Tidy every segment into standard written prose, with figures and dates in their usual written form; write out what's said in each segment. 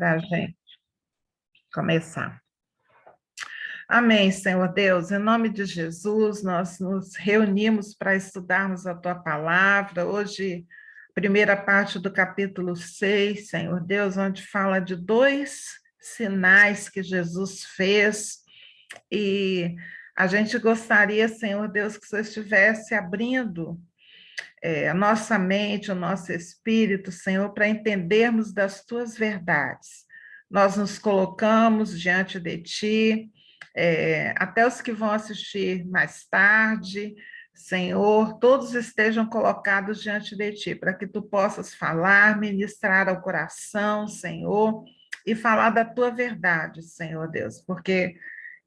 para a gente começar. Amém, Senhor Deus, em nome de Jesus, nós nos reunimos para estudarmos a Tua palavra. Hoje, primeira parte do capítulo 6, Senhor Deus, onde fala de 2 sinais que Jesus fez, e a gente gostaria, Senhor Deus, que o Senhor estivesse abrindo a nossa mente, o nosso espírito, Senhor, para entendermos das Tuas verdades. Nós nos colocamos diante de Ti, até os que vão assistir mais tarde, Senhor, todos estejam colocados diante de Ti, para que Tu possas falar, ministrar ao coração, Senhor, e falar da Tua verdade, Senhor Deus, porque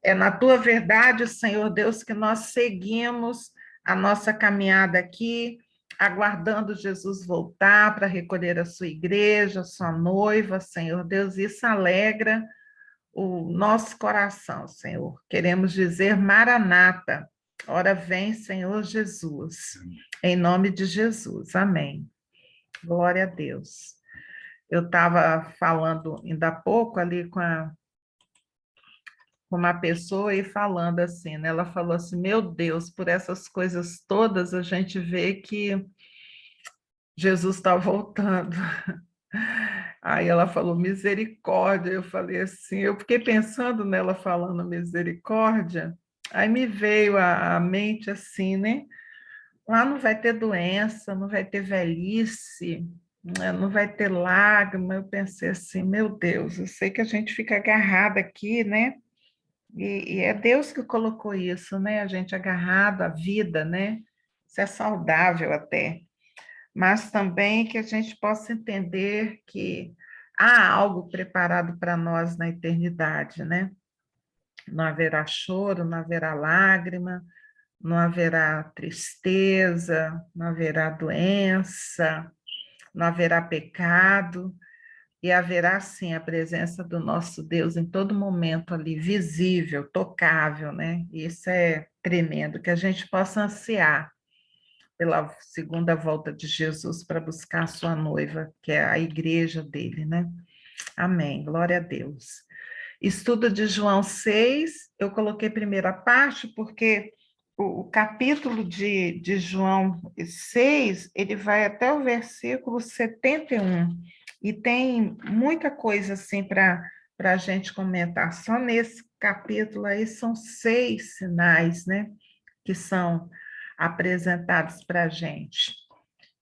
é na Tua verdade, Senhor Deus, que nós seguimos a nossa caminhada aqui, aguardando Jesus voltar para recolher a sua igreja, a sua noiva, Senhor Deus, isso alegra o nosso coração, Senhor. Queremos dizer Maranata, ora vem, Senhor Jesus, em nome de Jesus, amém. Glória a Deus. Eu estava falando ainda há pouco ali com uma pessoa e falando assim, né? Ela falou assim, meu Deus, por essas coisas todas a gente vê que Jesus está voltando. Aí ela falou misericórdia, eu falei assim, eu fiquei pensando nela falando misericórdia, aí me veio à mente assim, né? Lá não vai ter doença, não vai ter velhice, né? Não vai ter lágrima. Eu pensei assim, meu Deus, eu sei que a gente fica agarrada aqui, né? E é Deus que colocou isso, né? A gente agarrado à vida, né? Isso é saudável até. Mas também que a gente possa entender que há algo preparado para nós na eternidade, né? Não haverá choro, não haverá lágrima, não haverá tristeza, não haverá doença, não haverá pecado, e haverá sim a presença do nosso Deus em todo momento ali, visível, tocável, né? Isso é tremendo, que a gente possa ansiar pela segunda volta de Jesus para buscar a sua noiva, que é a igreja dele, né? Amém, glória a Deus. Estudo de João 6, eu coloquei primeira parte porque o capítulo de João 6, ele vai até o versículo 71, e tem muita coisa assim para a gente comentar. Só nesse capítulo aí são 6 sinais, né, que são apresentados para a gente.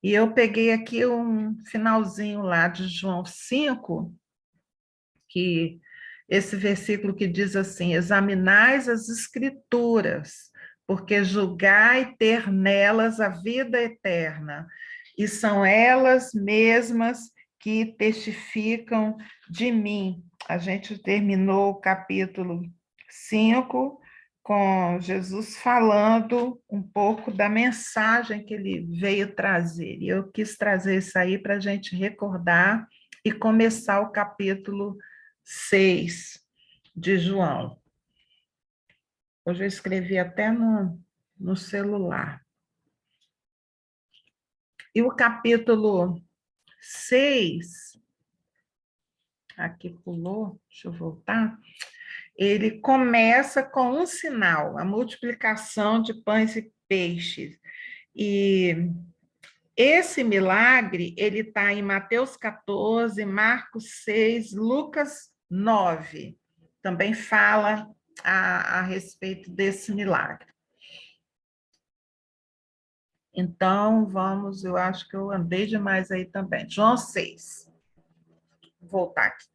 E eu peguei aqui um finalzinho lá de João 5, que esse versículo que diz assim: examinais as escrituras, porque julgai ter nelas a vida eterna, e são elas mesmas que testificam de mim. A gente terminou o capítulo 5 com Jesus falando um pouco da mensagem que ele veio trazer. E eu quis trazer isso aí para a gente recordar e começar o capítulo 6 de João. Hoje eu escrevi até no celular. E o capítulo 6, aqui pulou, deixa eu voltar, ele começa com um sinal, a multiplicação de pães e peixes. E esse milagre, ele está em Mateus 14, Marcos 6, Lucas 9. Também fala a respeito desse milagre. Então, vamos, eu acho que eu andei demais aí também. João 6. Vou voltar aqui.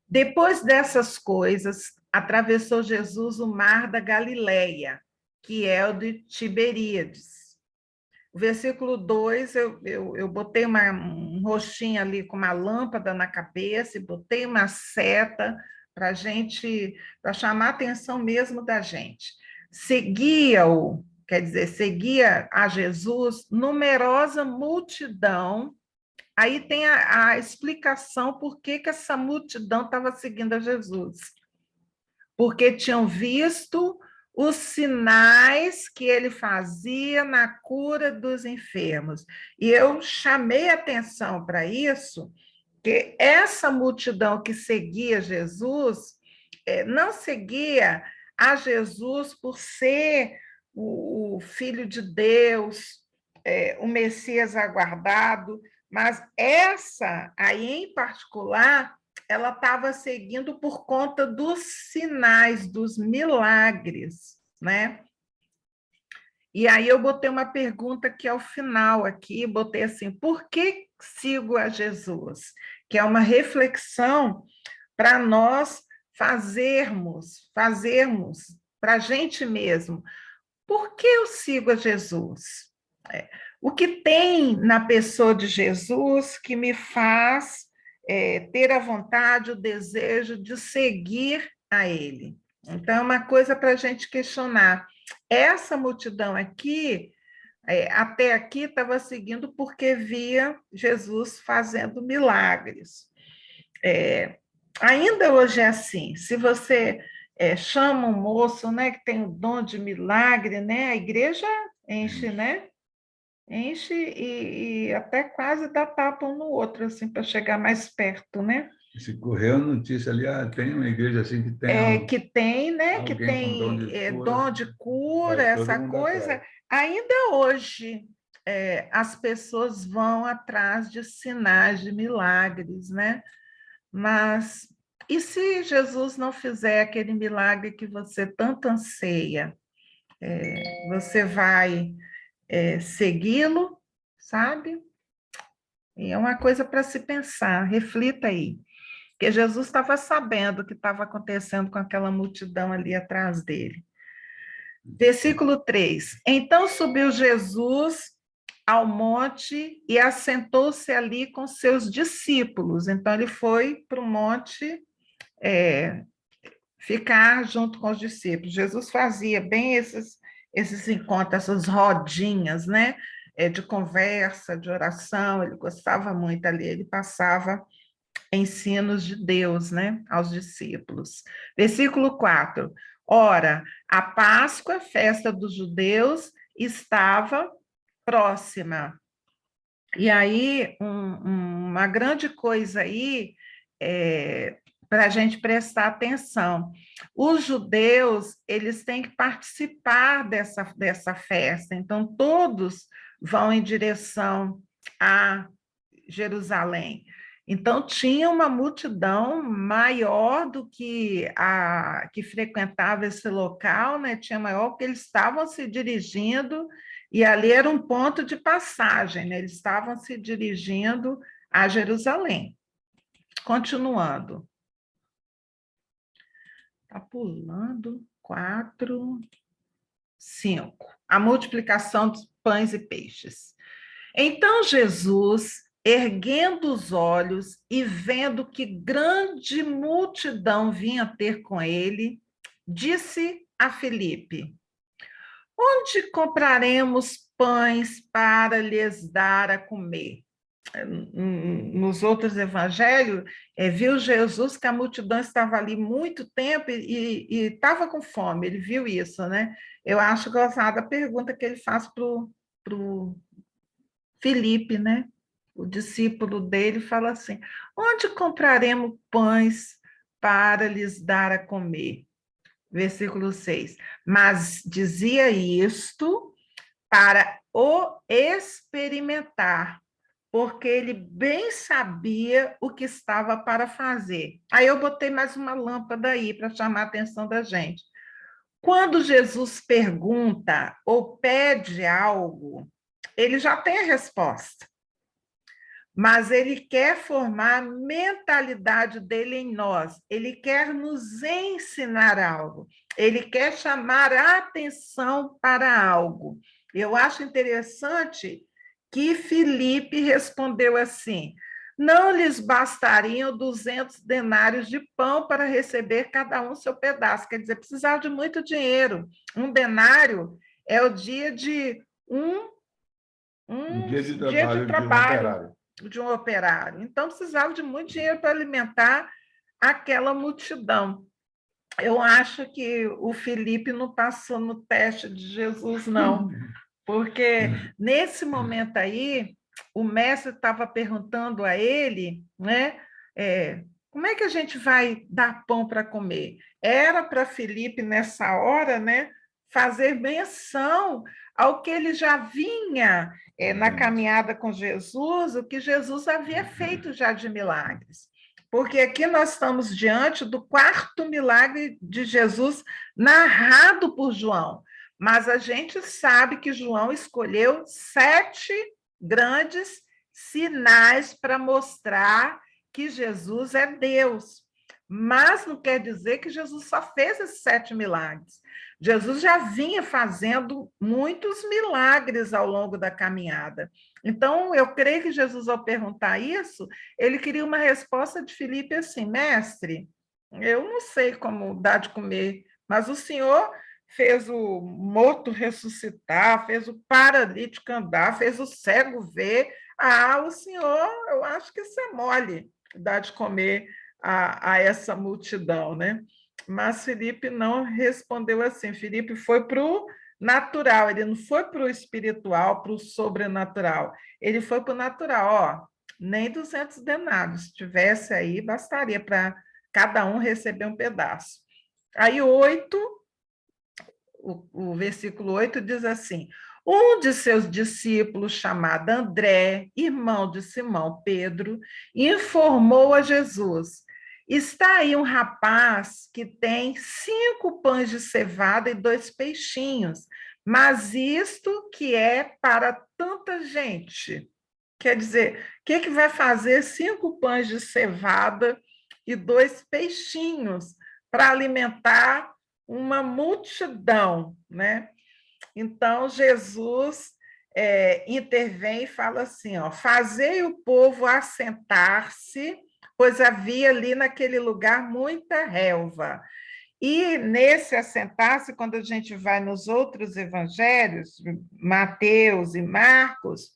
Depois dessas coisas, atravessou Jesus o mar da Galileia, que é o de Tiberíades. O versículo 2, eu botei um roxinho ali com uma lâmpada na cabeça e botei uma seta para chamar a atenção mesmo da gente. Seguia-o, quer dizer, seguia a Jesus numerosa multidão. Aí tem a explicação por que essa multidão estava seguindo a Jesus. Porque tinham visto os sinais que ele fazia na cura dos enfermos. E eu chamei atenção para isso, Que essa multidão que seguia Jesus não seguia a Jesus por ser o Filho de Deus, o Messias aguardado, mas essa aí em particular, ela estava seguindo por conta dos sinais, dos milagres, né? E aí eu botei uma pergunta aqui ao final, aqui, botei assim, por que sigo a Jesus? Que é uma reflexão para nós fazermos para a gente mesmo. Por que eu sigo a Jesus? O que tem na pessoa de Jesus que me faz ter a vontade, o desejo de seguir a Ele? Então, é uma coisa para a gente questionar. Essa multidão aqui, até aqui, estava seguindo porque via Jesus fazendo milagres. Ainda hoje é assim, se você chama um moço, né, que tem o dom de milagre, né, a igreja enche, né? Enche e até quase dá tapa um no outro, assim, para chegar mais perto, né? Se correu a notícia ali, tem uma igreja assim que tem Que tem, né? Que alguém com dom tem de cura, dom de cura, vai todo essa mundo coisa. atrás. Ainda hoje, as pessoas vão atrás de sinais, de milagres, né? Mas e se Jesus não fizer aquele milagre que você tanto anseia? Você vai segui-lo, sabe? E é uma coisa para se pensar, reflita aí. Porque Jesus estava sabendo o que estava acontecendo com aquela multidão ali atrás dele. Versículo 3. Então subiu Jesus ao monte e assentou-se ali com seus discípulos. Então ele foi para o monte ficar junto com os discípulos. Jesus fazia bem esses encontros, essas rodinhas, né? De conversa, de oração, ele gostava muito ali, ele passava ensinos de Deus, né, aos discípulos. Versículo 4. Ora, a Páscoa, festa dos judeus, estava próxima. E aí, uma grande coisa aí, para a gente prestar atenção. Os judeus, eles têm que participar dessa festa, então todos vão em direção a Jerusalém. Então, tinha uma multidão maior do que a que frequentava esse local, né? Tinha maior, porque eles estavam se dirigindo, e ali era um ponto de passagem, né? Eles estavam se dirigindo a Jerusalém. Continuando. Está pulando. 4, 5. A multiplicação dos pães e peixes. Então Jesus, erguendo os olhos e vendo que grande multidão vinha ter com ele, disse a Filipe: onde compraremos pães para lhes dar a comer? Nos outros evangelhos, viu Jesus que a multidão estava ali muito tempo e estava com fome, ele viu isso, né? Eu acho gozada a pergunta que ele faz para o Filipe, né? O discípulo dele fala assim: onde compraremos pães para lhes dar a comer? Versículo 6. Mas dizia isto para o experimentar, porque ele bem sabia o que estava para fazer. Aí eu botei mais uma lâmpada aí para chamar a atenção da gente. Quando Jesus pergunta ou pede algo, ele já tem a resposta, mas ele quer formar a mentalidade dele em nós, ele quer nos ensinar algo, ele quer chamar a atenção para algo. Eu acho interessante que Filipe respondeu assim: não lhes bastariam 200 denários de pão para receber cada um seu pedaço. Quer dizer, precisava de muito dinheiro. Um denário é o dia de Um dia de dia de trabalho de um trabalho operário. de um operário. Então, precisava de muito dinheiro para alimentar aquela multidão. Eu acho que o Felipe não passou no teste de Jesus, não, porque nesse momento aí, o mestre estava perguntando a ele, né? Como é que a gente vai dar pão para comer? Era para Filipe, nessa hora, né, fazer menção ao que ele já vinha na caminhada com Jesus, o que Jesus havia feito já de milagres. Porque aqui nós estamos diante do quarto milagre de Jesus narrado por João. Mas a gente sabe que João escolheu 7 grandes sinais para mostrar que Jesus é Deus. Mas não quer dizer que Jesus só fez esses 7 milagres. Jesus já vinha fazendo muitos milagres ao longo da caminhada. Então, eu creio que Jesus, ao perguntar isso, ele queria uma resposta de Filipe assim: mestre, eu não sei como dar de comer, mas o senhor fez o morto ressuscitar, fez o paralítico andar, fez o cego ver. O senhor, eu acho que isso é mole, dar de comer a essa multidão, né? Mas Filipe não respondeu assim. Filipe foi para o natural, ele não foi para o espiritual, para o sobrenatural. Ele foi para o natural. Nem 200 denários, se tivesse aí, bastaria para cada um receber um pedaço. Aí, 8, o versículo 8 diz assim: um de seus discípulos, chamado André, irmão de Simão Pedro, informou a Jesus: está aí um rapaz que tem 5 pães de cevada e 2 peixinhos, mas isto que é para tanta gente. Quer dizer, o que vai fazer 5 pães de cevada e 2 peixinhos para alimentar uma multidão, né? Então, Jesus intervém e fala assim, fazei o povo assentar-se, pois havia ali naquele lugar muita relva. E nesse assentar-se, quando a gente vai nos outros evangelhos, Mateus e Marcos,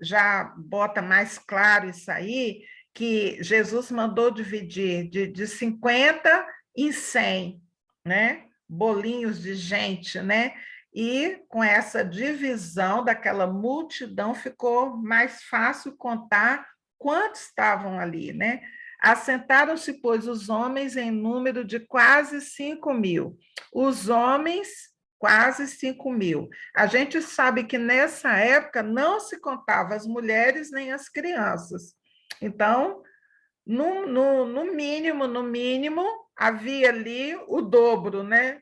já bota mais claro isso aí, que Jesus mandou dividir de 50 em 100, né? Bolinhos de gente, né? E com essa divisão daquela multidão ficou mais fácil contar quantos estavam ali, né? Assentaram-se, pois, os homens em número de quase 5.000. Os homens, quase 5.000. A gente sabe que nessa época não se contava as mulheres nem as crianças. Então, no mínimo, havia ali o dobro, né?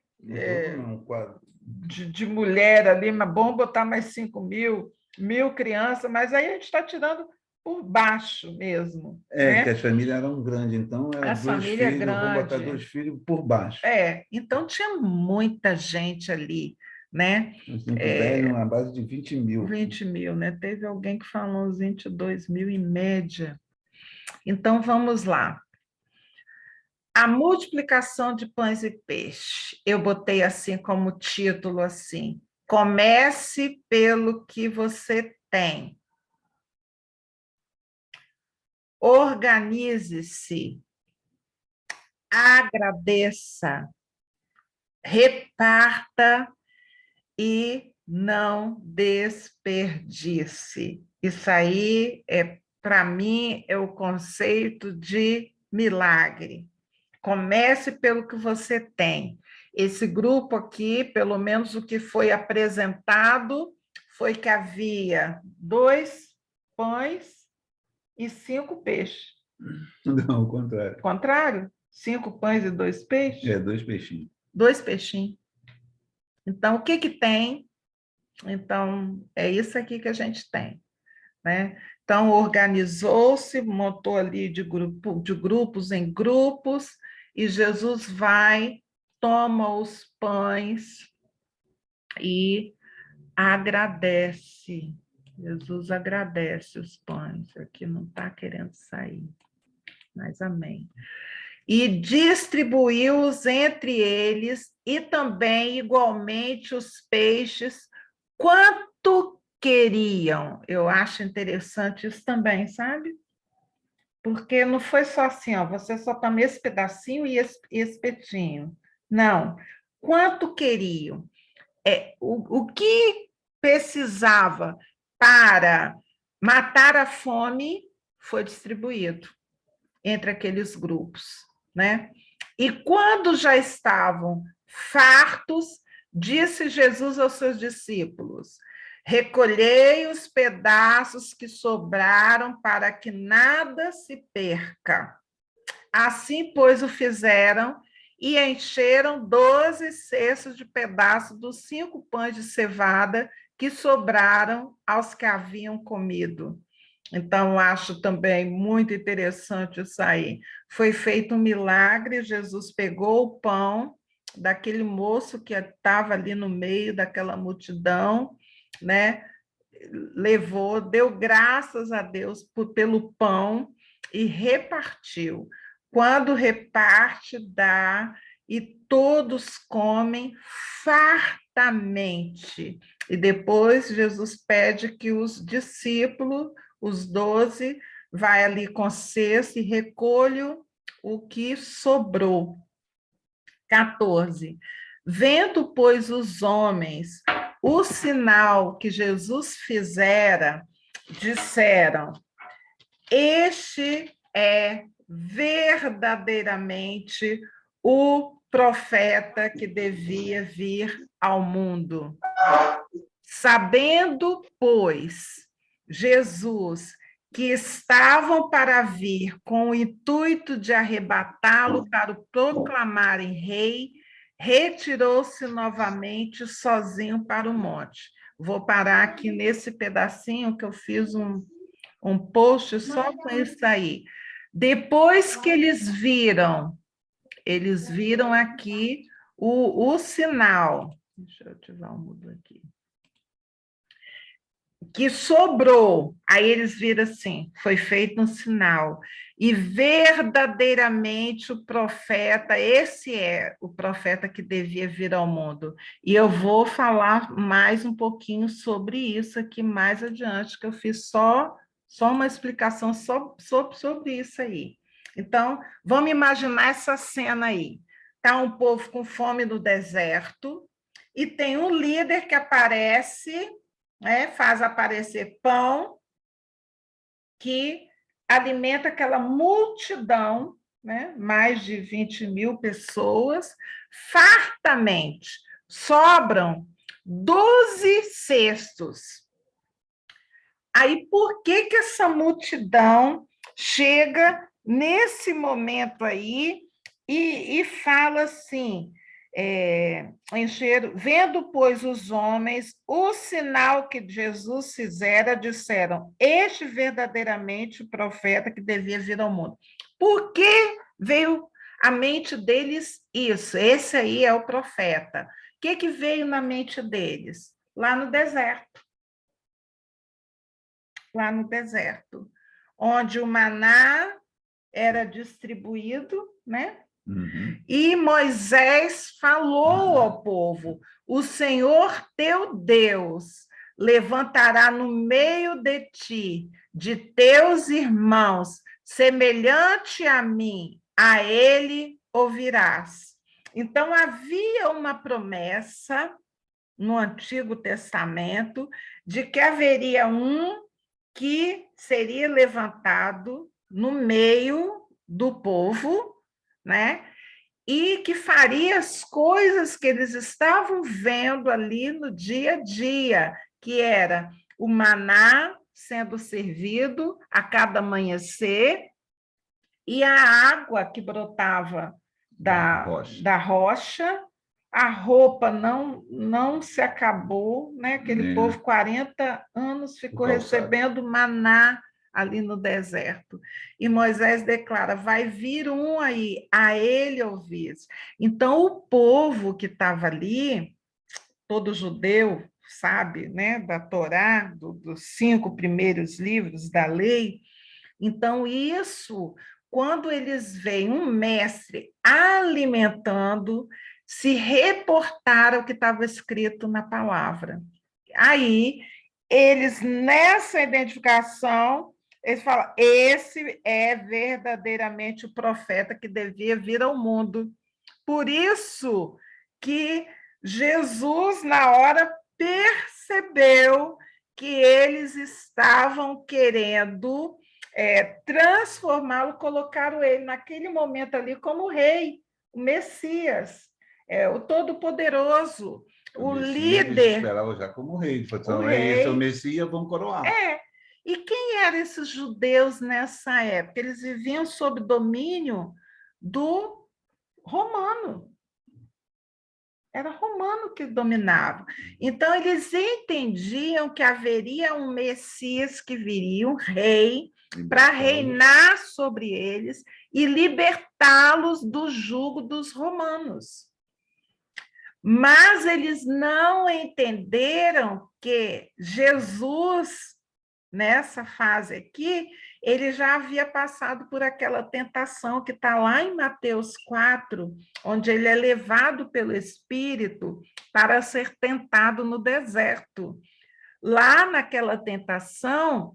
De mulher ali, mas bom botar mais 5.000, 1.000 crianças, mas aí a gente está tirando por baixo mesmo. Que as famílias eram grandes, então era 2 filhos, vamos botar 2 filhos por baixo. Então tinha muita gente ali, né? 5, 10, uma base de 20.000. 20.000, né? Teve alguém que falou uns 22.000 em média. Então vamos lá. A multiplicação de pães e peixe. Eu botei assim como título assim: comece pelo que você tem. Organize-se, agradeça, reparta e não desperdice. Isso aí para mim, é o conceito de milagre. Comece pelo que você tem. Esse grupo aqui, pelo menos o que foi apresentado, foi que havia 2 pães e 5 peixes. Não, o contrário. Contrário? 5 pães e 2 peixes? 2 peixinhos. 2 peixinhos. Então, o que tem? Então, é isso aqui que a gente tem, né? Então, organizou-se, montou ali de grupos em grupos, e Jesus vai, toma os pães e agradece. Jesus agradece os pães. Aqui não está querendo sair, mas amém. E distribuiu-os entre eles, e também igualmente os peixes, quanto queriam. Eu acho interessante isso também, sabe? Porque não foi só assim, você só toma esse pedacinho e esse espetinho. Não. Quanto queriam? O que precisava para matar a fome foi distribuído entre aqueles grupos, né? E quando já estavam fartos, disse Jesus aos seus discípulos: recolhei os pedaços que sobraram para que nada se perca. Assim, pois, o fizeram e encheram 12 cestos de pedaços dos 5 pães de cevada que sobraram aos que haviam comido. Então, acho também muito interessante isso aí. Foi feito um milagre, Jesus pegou o pão daquele moço que estava ali no meio daquela multidão, né? Levou, deu graças a Deus pelo pão e repartiu. Quando reparte, dá, e todos comem fartamente. E depois Jesus pede que os discípulos, os 12, vai ali com cesto e recolhe o que sobrou. 14. Vendo, pois, os homens o sinal que Jesus fizera, disseram: este é verdadeiramente o profeta que devia vir ao mundo. Sabendo, pois, Jesus que estavam para vir com o intuito de arrebatá-lo para o proclamarem rei, retirou-se novamente sozinho para o monte. Vou parar aqui nesse pedacinho que eu fiz um post só com isso aí. Depois que eles viram aqui o sinal. Deixa eu ativar o mudo aqui. Que sobrou, aí eles viram assim, foi feito um sinal, e verdadeiramente o profeta, esse é o profeta que devia vir ao mundo, e eu vou falar mais um pouquinho sobre isso aqui mais adiante, que eu fiz só uma explicação sobre isso aí. Então, vamos imaginar essa cena aí, tá um povo com fome no deserto, e tem um líder que aparece, né, faz aparecer pão que alimenta aquela multidão, né, mais de 20.000 pessoas, fartamente. Sobram 12 cestos. Aí, por que essa multidão chega nesse momento aí e fala assim... encheram, vendo, pois, os homens o sinal que Jesus fizera, disseram: este verdadeiramente o profeta que devia vir ao mundo. Por que veio à mente deles isso? Esse aí é o profeta. O que veio na mente deles? Lá no deserto. Lá no deserto, onde o maná era distribuído, né? Uhum. E Moisés falou ao povo: o Senhor teu Deus levantará no meio de ti, de teus irmãos, semelhante a mim, a ele ouvirás. Então, havia uma promessa no Antigo Testamento de que haveria um que seria levantado no meio do povo, né? E que faria as coisas que eles estavam vendo ali no dia a dia, que era o maná sendo servido a cada amanhecer e a água que brotava da rocha, a roupa não se acabou, né? Aquele povo, 40 anos, ficou recebendo maná ali no deserto. E Moisés declara: vai vir um aí, a ele ouvir. Então, o povo que estava ali, todo judeu, sabe, né, da Torá, dos 5 primeiros livros da lei, então, isso, quando eles veem um mestre alimentando, se reportaram o que estava escrito na palavra. Aí, eles, nessa identificação, eles falam: esse é verdadeiramente o profeta que devia vir ao mundo. Por isso que Jesus, na hora, percebeu que eles estavam querendo transformá-lo, colocaram ele naquele momento ali como rei, o Messias, o Todo-Poderoso, o líder. Esperava já como rei. Falou, esse é o Messias, vamos coroar. E quem eram esses judeus nessa época? Eles viviam sob domínio do romano. Era romano que dominava. Então, eles entendiam que haveria um Messias que viria, um rei, para reinar sobre eles e libertá-los do jugo dos romanos. Mas eles não entenderam que Jesus, nessa fase aqui, ele já havia passado por aquela tentação que está lá em Mateus 4, onde ele é levado pelo Espírito para ser tentado no deserto. Lá naquela tentação,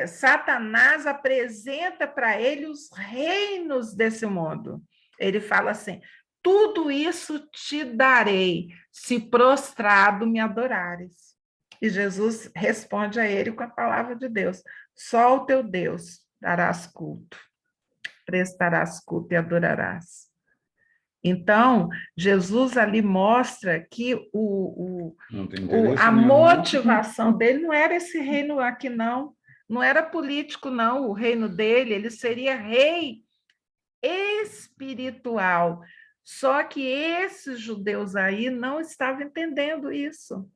Satanás apresenta para ele os reinos desse mundo. Ele fala assim: tudo isso te darei, se prostrado me adorares. E Jesus responde a ele com a palavra de Deus: só o teu Deus darás culto, prestarás culto e adorarás. Então, Jesus ali mostra que a motivação dele não era esse reino aqui, não era político, não, o reino dele, ele seria rei espiritual. Só que esses judeus aí não estavam entendendo isso.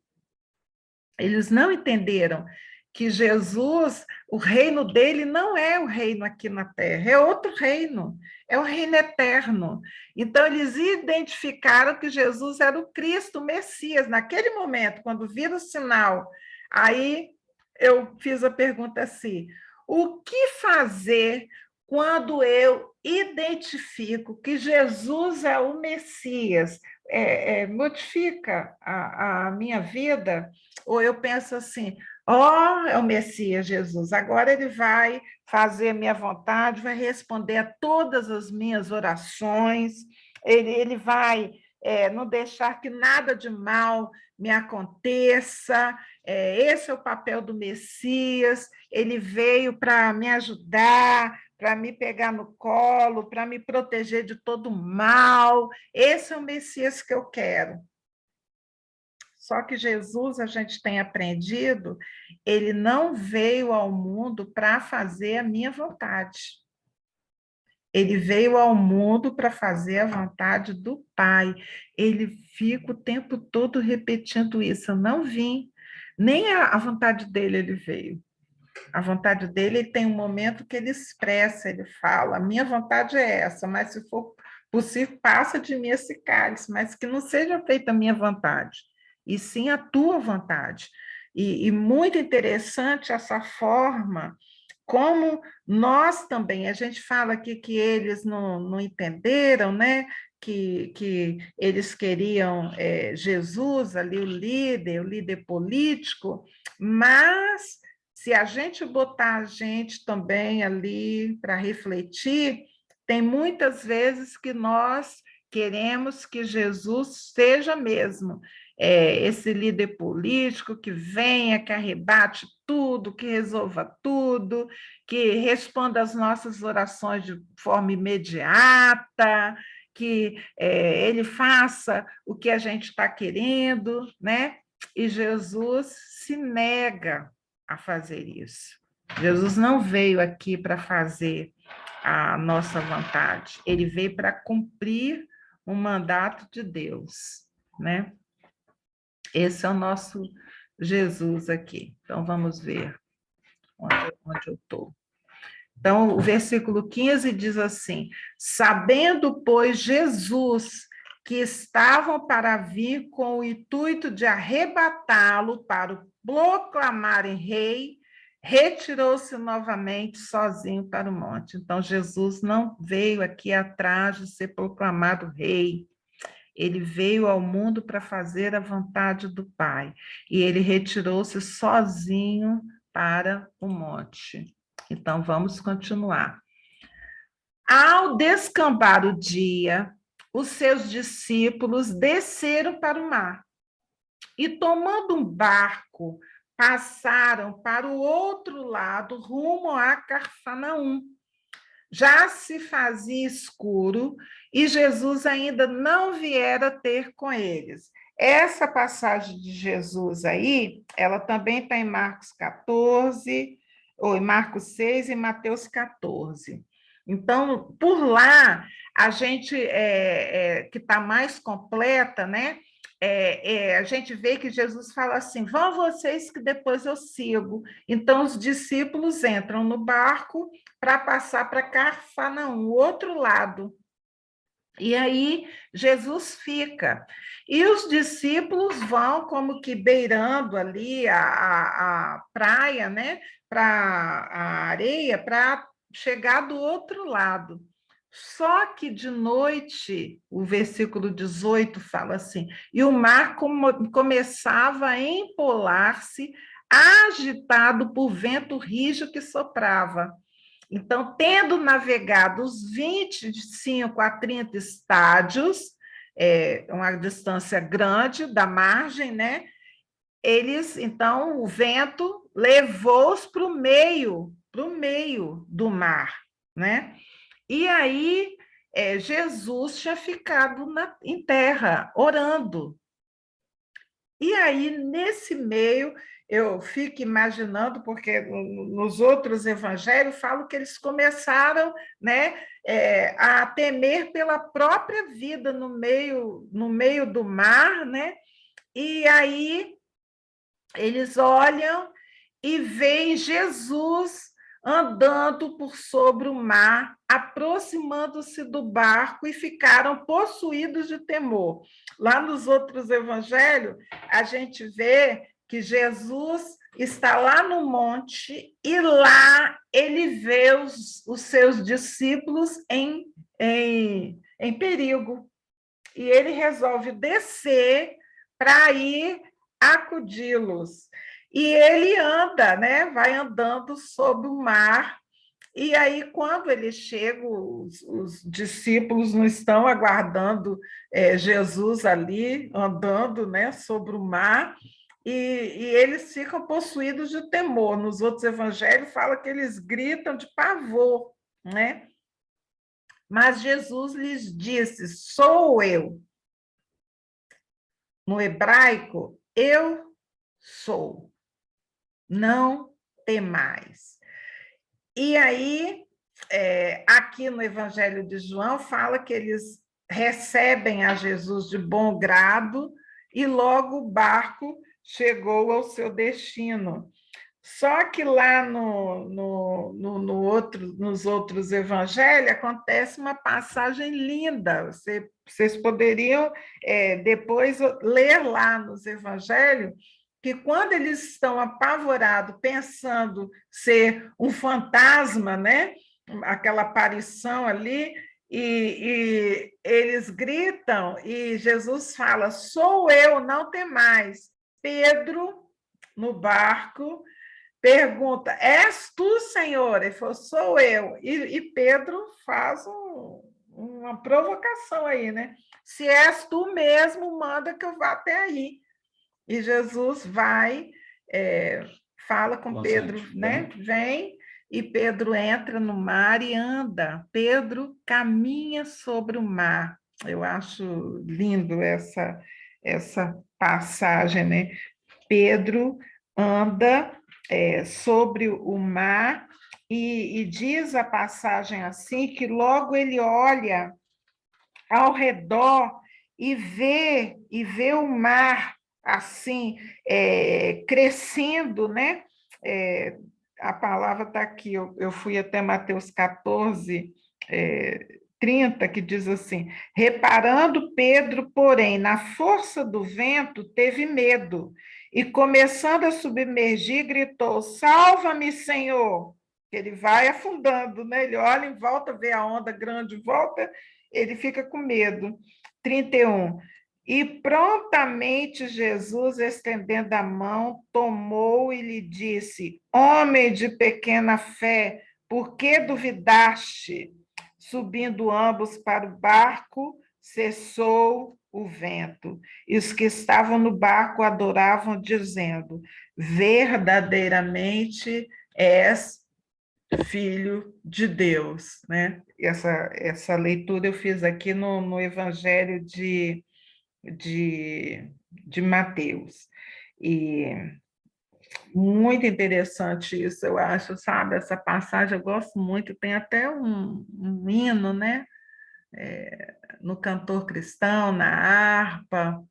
Eles não entenderam que Jesus, o reino dele não é o reino aqui na terra, é outro reino, é o reino eterno. Então, eles identificaram que Jesus era o Cristo, o Messias. Naquele momento, quando viram o sinal, aí eu fiz a pergunta assim: o que fazer quando eu identifico que Jesus é o Messias? Modifica a minha vida? Ou eu penso assim: é o Messias Jesus, agora ele vai fazer a minha vontade, vai responder a todas as minhas orações, ele vai não deixar que nada de mal me aconteça, esse é o papel do Messias, ele veio para me ajudar, para me pegar no colo, para me proteger de todo mal, esse é o Messias que eu quero. Só que Jesus, a gente tem aprendido, ele não veio ao mundo para fazer a minha vontade. Ele veio ao mundo para fazer a vontade do Pai. Ele fica o tempo todo repetindo isso. Eu não vim, nem a vontade dele ele veio. A vontade dele tem um momento que ele expressa, ele fala: a minha vontade é essa, mas se for possível, passa de mim esse cálice, mas que não seja feita a minha vontade, e sim a tua vontade. E muito interessante essa forma como nós também, a gente fala aqui que eles não entenderam, né? Que eles queriam Jesus ali, o líder político, mas se a gente botar a gente também ali para refletir, tem muitas vezes que nós queremos que Jesus seja mesmo esse líder político que venha, que arrebate tudo, que resolva tudo, que responda às nossas orações de forma imediata, que ele faça o que a gente está querendo, né? E Jesus se nega a fazer isso. Jesus não veio aqui para fazer a nossa vontade, ele veio para cumprir um mandato de Deus, né? Esse é o nosso Jesus aqui. Então, vamos ver onde eu estou. Então, o versículo 15 diz assim: sabendo, pois, Jesus que estavam para vir com o intuito de arrebatá-lo para o proclamarem rei, retirou-se novamente sozinho para o monte. Então, Jesus não veio aqui atrás de ser proclamado rei. Ele veio ao mundo para fazer a vontade do Pai. E ele retirou-se sozinho para o monte. Então, vamos continuar. Ao descambar o dia, os seus discípulos desceram para o mar e, tomando um barco passaram para o outro lado, rumo a Cafarnaum. Já se fazia escuro e Jesus ainda não viera ter com eles. Essa passagem de Jesus aí, ela também está em Marcos 14, ou em Marcos 6 e Mateus 14. Então, por lá, a gente, que está mais completa, né? A gente vê que Jesus fala assim: vão vocês que depois eu sigo. Então, os discípulos entram no barco para passar para Cafarnaum, o outro lado. E aí Jesus fica. E os discípulos vão como que beirando ali a praia, né? Para a areia, para chegar do outro lado. Só que de noite, o versículo 18 fala assim: e o mar começava a empolar-se, agitado por vento rígido que soprava. Então, tendo navegado os 25 a 30 estádios, uma distância grande da margem, né? Eles, então, o vento levou-os para o meio do mar, né? E aí, Jesus tinha ficado em terra, orando. E aí, nesse meio, eu fico imaginando, porque nos outros evangelhos falam que eles começaram, né, a temer pela própria vida no meio do mar, né? E aí eles olham e veem Jesus andando por sobre o mar, aproximando-se do barco e ficaram possuídos de temor. Lá nos outros evangelhos, a gente vê que Jesus está lá no monte e lá ele vê os seus discípulos em perigo. E ele resolve descer para ir acudi-los. E ele anda, né? Vai andando sobre o mar. E aí, quando ele chega, os discípulos não estão aguardando Jesus ali, andando, né, sobre o mar, e eles ficam possuídos de temor. Nos outros evangelhos, fala que eles gritam de pavor, né? Mas Jesus lhes disse: sou eu. No hebraico, eu sou, não temais. E aí, aqui no Evangelho de João, fala que eles recebem a Jesus de bom grado e logo o barco chegou ao seu destino. Só que lá nos outros evangelhos acontece uma passagem linda. Vocês poderiam depois ler lá nos evangelhos que quando eles estão apavorados, pensando ser um fantasma, né? Aquela aparição ali, e eles gritam, e Jesus fala: sou eu, não tem mais. Pedro, no barco, pergunta: és tu, Senhor? Ele falou: sou eu. E Pedro faz uma provocação aí, né? Se és tu mesmo, manda que eu vá até aí. E Jesus vai, fala com Pedro, né? Vem, e Pedro entra no mar e anda. Pedro caminha sobre o mar. Eu acho lindo essa passagem, né? Pedro anda sobre o mar e diz a passagem assim que logo ele olha ao redor e vê o mar assim crescendo, né? A palavra está aqui, eu fui até Mateus 14, 30, que diz assim: reparando Pedro, porém, na força do vento, teve medo, e começando a submergir, gritou: salva-me, Senhor! Ele vai afundando, né? Ele olha em volta, vê a onda grande, volta, ele fica com medo. 31. E prontamente Jesus, estendendo a mão, tomou e lhe disse: homem de pequena fé, por que duvidaste? Subindo ambos para o barco, cessou o vento, e os que estavam no barco adoravam, dizendo: verdadeiramente és filho de Deus, né? Essa leitura eu fiz aqui no Evangelho de Mateus. E muito interessante isso, eu acho, sabe? Essa passagem eu gosto muito, tem até um hino, né? No cantor cristão, na harpa,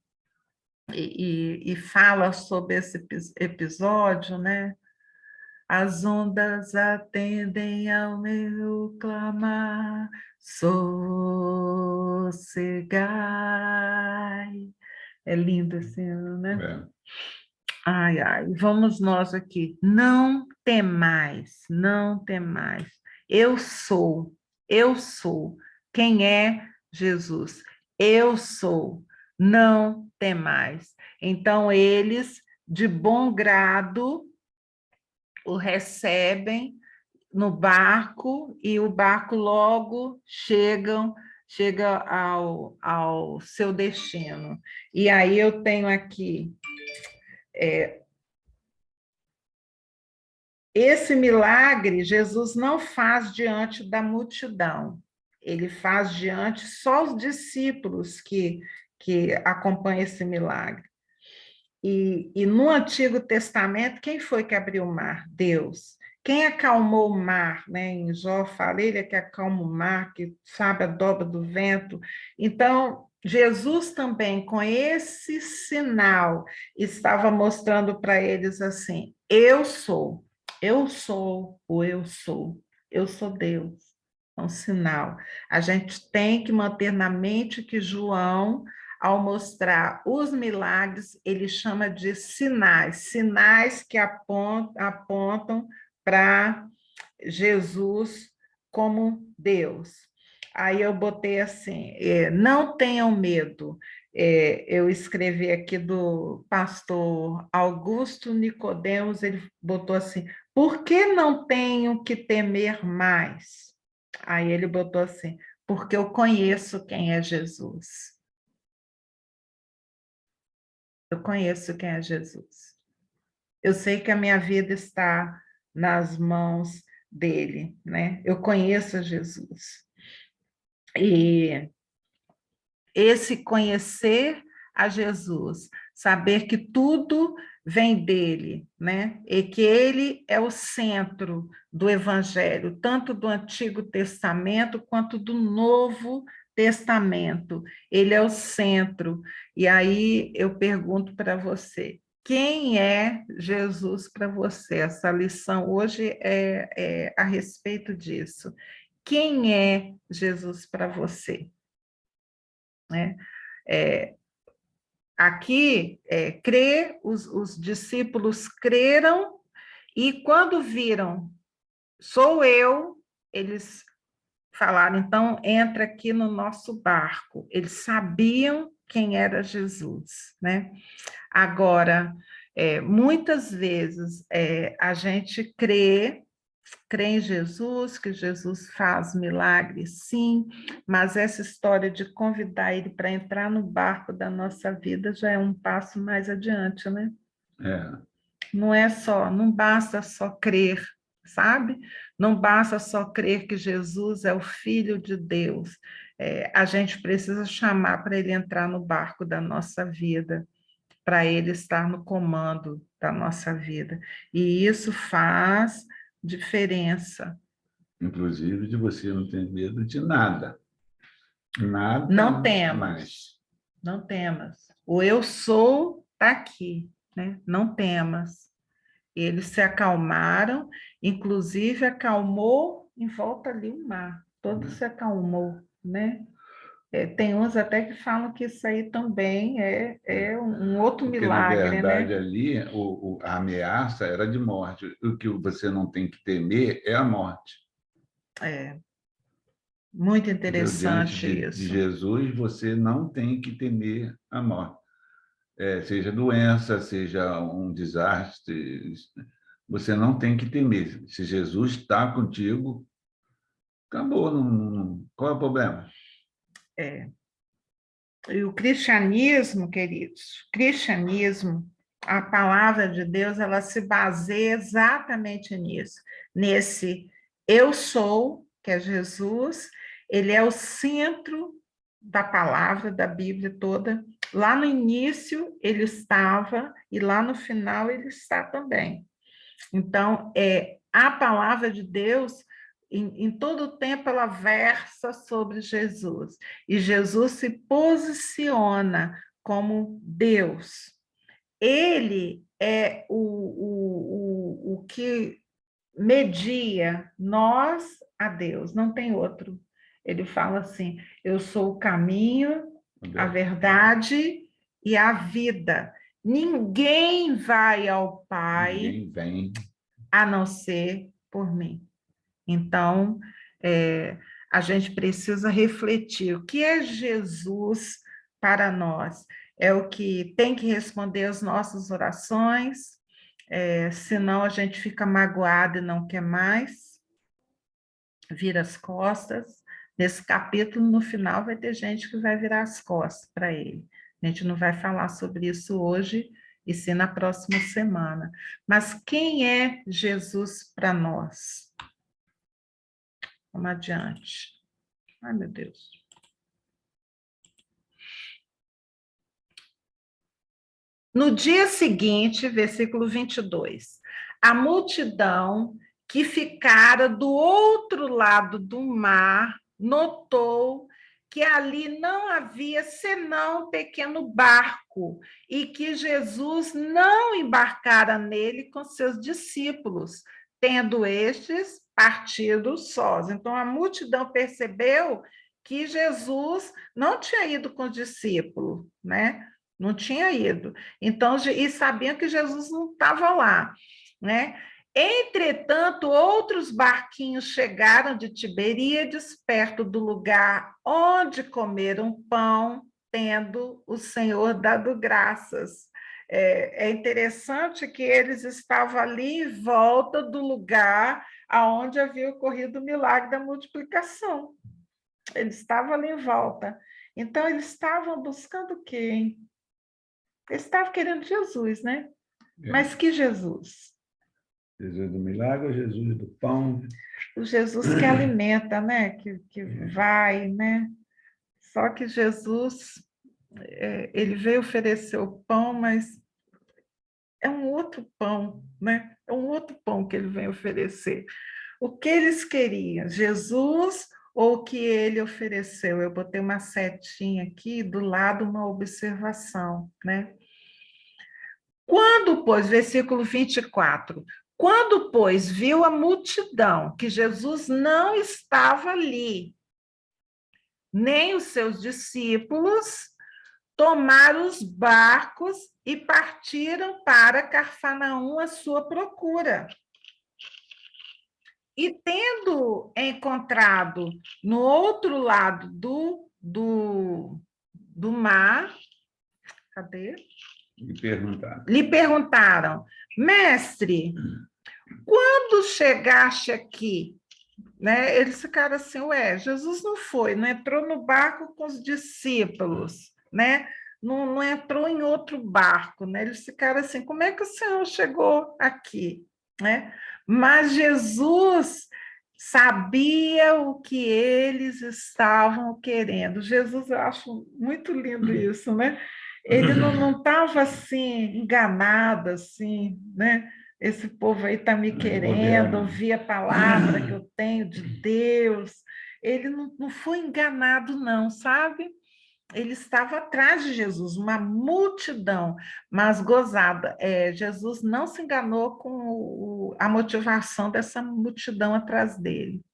e fala sobre esse episódio, né? As ondas atendem ao meu clamar, sossegai. É lindo esse hino, né? É. Ai, ai, vamos nós aqui. Não temais, não temais. Eu sou, eu sou. Quem é Jesus? Eu sou. Não temais. Então, eles, de bom grado, o recebem no barco e o barco logo chega ao seu destino. E aí eu tenho aqui esse milagre Jesus não faz diante da multidão, ele faz diante só os discípulos que acompanham esse milagre. E no Antigo Testamento, quem foi que abriu o mar? Deus. Quem acalmou o mar? Né? Em Jó fala, ele é que acalma o mar, que sabe a dobra do vento. Então, Jesus também, com esse sinal, estava mostrando para eles assim: eu sou o eu sou Deus. É um sinal. A gente tem que manter na mente que João, ao mostrar os milagres, ele chama de sinais, sinais que apontam para Jesus como Deus. Aí eu botei assim, não tenham medo. Eu escrevi aqui do pastor Augusto Nicodemos, ele botou assim, por que não tenho que temer mais? Aí ele botou assim, porque eu conheço quem é Jesus. Eu conheço quem é Jesus. Eu sei que a minha vida está nas mãos dele, né? Eu conheço Jesus. E esse conhecer a Jesus, saber que tudo vem dele, né? E que ele é o centro do evangelho, tanto do Antigo Testamento quanto do Novo Testamento. Ele é o centro. E aí eu pergunto para você, quem é Jesus para você? Essa lição hoje é a respeito disso. Quem é Jesus para você? Né? É, aqui, os discípulos creram e quando viram, sou eu, eles falaram, então entra aqui no nosso barco. Eles sabiam quem era Jesus, né? Agora, muitas vezes a gente crê em Jesus, que Jesus faz milagres, sim, mas essa história de convidar ele para entrar no barco da nossa vida já é um passo mais adiante, né? É. Não basta só crer, sabe? Não basta só crer que Jesus é o Filho de Deus. A gente precisa chamar para ele entrar no barco da nossa vida, para ele estar no comando da nossa vida. E isso faz diferença. Inclusive de você não ter medo de nada. Nada Não temas, mais. não temas. O eu sou está aqui, né? Não temas. Eles se acalmaram, inclusive acalmou em volta ali o mar. Todo se acalmou, né? Tem uns até que falam que isso aí também é um outro Porque, na milagre, verdade, né? ali a ameaça era de morte. O que você não tem que temer é a morte. É muito Entendeu? Diante interessante de isso. Jesus, você não tem que temer a morte. Seja doença, seja um desastre, você não tem que temer. Se Jesus está contigo, acabou. Qual é o problema? É. E o cristianismo, queridos, cristianismo, a palavra de Deus, ela se baseia exatamente nisso, nesse eu sou, que é Jesus, ele é o centro da palavra, da Bíblia toda. Lá no início ele estava, e lá no final ele está também. Então, a palavra de Deus, em todo o tempo, ela versa sobre Jesus. E Jesus se posiciona como Deus. Ele é o que media nós a Deus, não tem outro. Ele fala assim: eu sou o caminho, a verdade e a vida. Ninguém vai ao Pai Ninguém vem. a não ser por mim. Então, é, a gente precisa refletir o que é Jesus para nós. É o que tem que responder às nossas orações, senão a gente fica magoado e não quer mais, vira as costas. Nesse capítulo, no final, vai ter gente que vai virar as costas para ele. A gente não vai falar sobre isso hoje, e sim na próxima semana. Mas quem é Jesus para nós? Vamos adiante. Ai, meu Deus. No dia seguinte, versículo 22, a multidão que ficara do outro lado do mar notou que ali não havia senão um pequeno barco e que Jesus não embarcara nele com seus discípulos, tendo estes partido sós. Então a multidão percebeu que Jesus não tinha ido com os discípulos, né? Não tinha ido. Então, e sabiam que Jesus não estava lá, né? Entretanto, outros barquinhos chegaram de Tiberíades, perto do lugar onde comeram pão, tendo o Senhor dado graças. É interessante que eles estavam ali em volta do lugar aonde havia ocorrido o milagre da multiplicação. Eles estavam ali em volta. Então, eles estavam buscando quem? Eles estavam querendo Jesus, né? Mas que Jesus? Jesus do milagre ou Jesus do pão? O Jesus que alimenta, né? Que vai, né? Só que Jesus, ele veio oferecer o pão, mas é um outro pão, né? É um outro pão que ele vem oferecer. O que eles queriam? Jesus ou o que ele ofereceu? Eu botei uma setinha aqui do lado, uma observação, né? Quando, pois, versículo 24, quando, pois, viu a multidão que Jesus não estava ali, nem os seus discípulos, tomaram os barcos e partiram para Cafarnaum à sua procura. E tendo encontrado no outro lado do mar, cadê? Lhe perguntaram, mestre, quando chegaste aqui, né? Eles ficaram assim, ué, Jesus não foi, não entrou no barco com os discípulos, né? Não entrou em outro barco, né? Eles ficaram assim, como é que o Senhor chegou aqui, né? Mas Jesus sabia o que eles estavam querendo. Jesus, eu acho muito lindo isso, né? Ele não estava assim, enganado, assim, né? Esse povo aí está me querendo ouvir a palavra que eu tenho de Deus. Ele não foi enganado, não, sabe? Ele estava atrás de Jesus, uma multidão, mas gozada. Jesus não se enganou com a motivação dessa multidão atrás dele.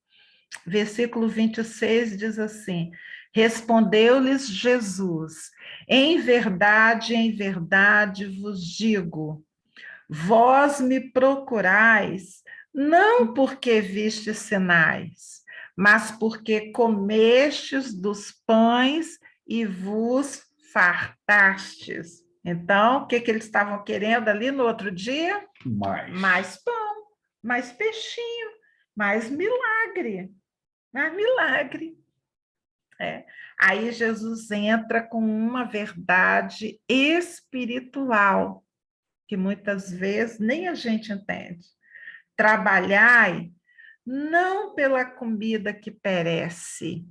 Versículo 26 diz assim: respondeu-lhes Jesus: em verdade vos digo, vós me procurais, não porque vistes sinais, mas porque comestes dos pães e vos fartastes. Então, o que eles estavam querendo ali no outro dia? Mais pão, mais peixinho, mais milagre. Mais milagre. É. Aí Jesus entra com uma verdade espiritual, que muitas vezes nem a gente entende. Trabalhai não pela comida que perece,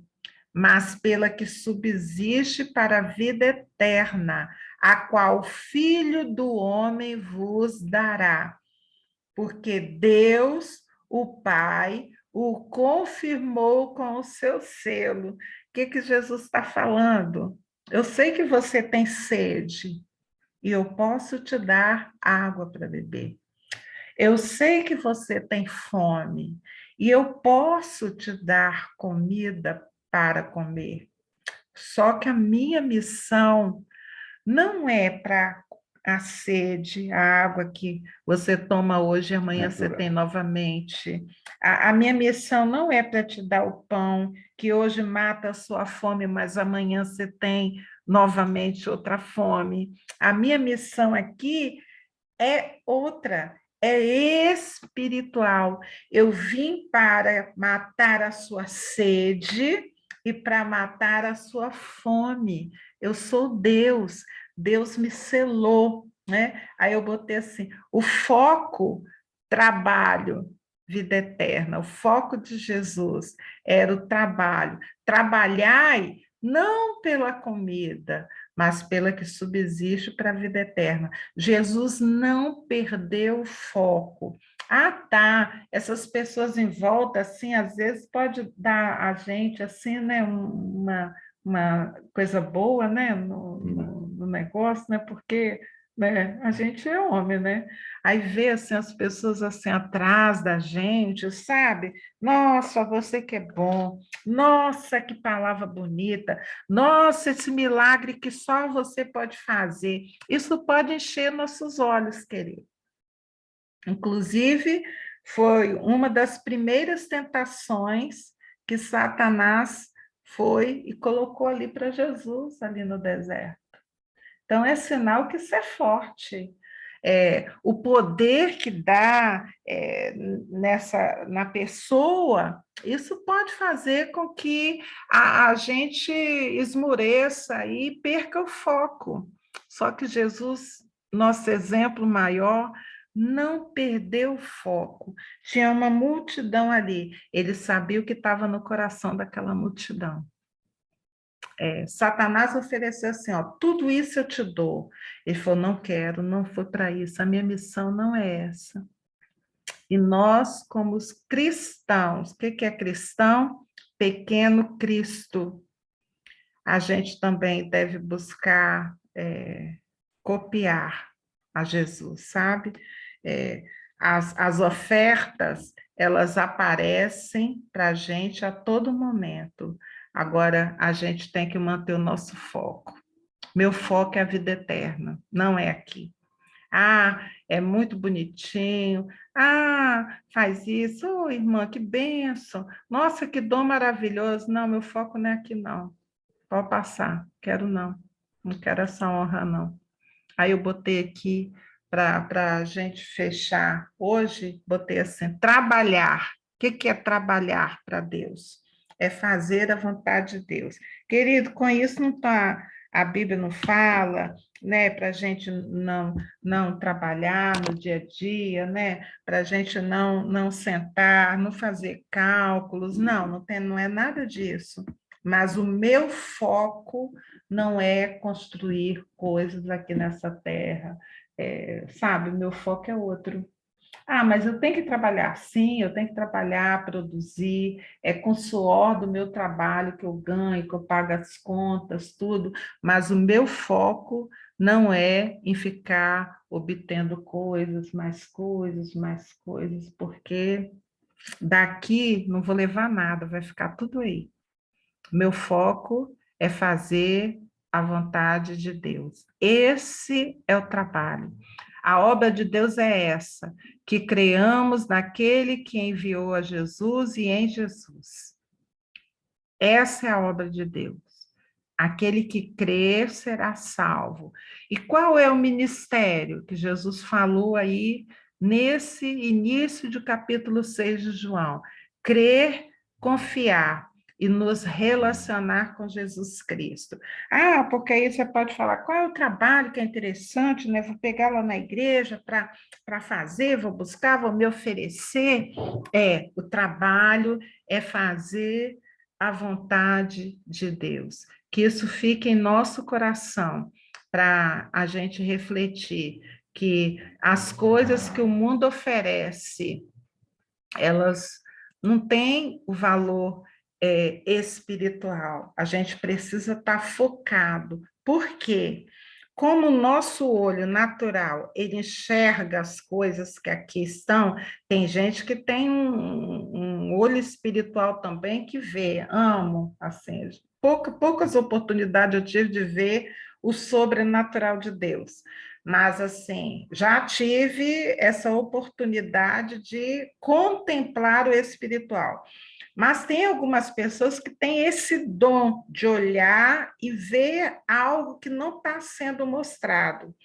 mas pela que subsiste para a vida eterna, a qual o Filho do Homem vos dará. Porque Deus, o Pai, o confirmou com o seu selo. O que Jesus está falando? Eu sei que você tem sede e eu posso te dar água para beber. Eu sei que você tem fome e eu posso te dar comida para comer. Só que a minha missão não é para a sede, a água que você toma hoje e amanhã você Natural. tem novamente. A minha missão não é para te dar o pão que hoje mata a sua fome, mas amanhã você tem novamente outra fome. A minha missão aqui é outra, é espiritual. Eu vim para matar a sua sede e para matar a sua fome. Eu sou Deus, Deus me selou, né? Aí eu botei assim: o foco, trabalho, vida eterna. O foco de Jesus era o trabalho. Trabalhai não pela comida, mas pela que subsiste para a vida eterna. Jesus não perdeu o foco. Ah, tá. Essas pessoas em volta, assim, às vezes pode dar a gente, assim, né, uma coisa boa, né, no negócio, né, porque, né, a gente é homem, né? Aí vê, assim, as pessoas, assim, atrás da gente, sabe? Nossa, você que é bom. Nossa, que palavra bonita. Nossa, esse milagre que só você pode fazer. Isso pode encher nossos olhos, querido. Inclusive, foi uma das primeiras tentações que Satanás foi e colocou ali para Jesus, ali no deserto. Então, é sinal que isso é forte. O poder que dá na pessoa, isso pode fazer com que a gente esmoreça e perca o foco. Só que Jesus, nosso exemplo maior, não perdeu o foco. Tinha uma multidão ali, ele sabia o que estava no coração daquela multidão. Satanás ofereceu assim, ó, tudo isso eu te dou. Ele falou, não quero, não foi para isso, a minha missão não é essa. E nós, como os cristãos, o que é cristão? Pequeno Cristo. A gente também deve buscar copiar a Jesus, sabe? É, as ofertas, elas aparecem para a gente a todo momento. Agora, a gente tem que manter o nosso foco. Meu foco é a vida eterna, não é aqui. Ah, é muito bonitinho. Ah, faz isso. Oh, irmã, que bênção. Nossa, que dom maravilhoso. Não, meu foco não é aqui, não. Pode passar. Quero não. Não quero essa honra, não. Aí eu botei aqui para a gente fechar hoje, botei assim, trabalhar. O que é trabalhar para Deus? É fazer a vontade de Deus. Querido, com isso não tá, a Bíblia não fala, né, para a gente não trabalhar no dia a dia, né, para a gente não sentar, não fazer cálculos, não é nada disso. Mas o meu foco não é construir coisas aqui nessa terra, sabe? O meu foco é outro. Ah, mas eu tenho que trabalhar, sim, eu tenho que trabalhar, produzir, é com o suor do meu trabalho que eu ganho, que eu pago as contas, tudo, mas o meu foco não é em ficar obtendo mais coisas, porque daqui não vou levar nada, vai ficar tudo aí. Meu foco é fazer a vontade de Deus. Esse é o trabalho. A obra de Deus é essa, que creamos naquele que enviou a Jesus e em Jesus. Essa é a obra de Deus. Aquele que crer será salvo. E qual é o ministério que Jesus falou aí nesse início do capítulo 6 de João? Crer, confiar e nos relacionar com Jesus Cristo. Ah, porque aí você pode falar, qual é o trabalho que é interessante, né? Vou pegar lá na igreja para fazer, vou buscar, vou me oferecer. O trabalho é fazer a vontade de Deus. Que isso fique em nosso coração, para a gente refletir que as coisas que o mundo oferece, elas não têm o valor espiritual. A gente precisa estar focado. Por quê? Como o nosso olho natural, ele enxerga as coisas que aqui estão, tem gente que tem um olho espiritual também que vê, amo, assim, poucas oportunidades eu tive de ver o sobrenatural de Deus. Mas, assim, já tive essa oportunidade de contemplar o espiritual. Mas tem algumas pessoas que têm esse dom de olhar e ver algo que não está sendo mostrado.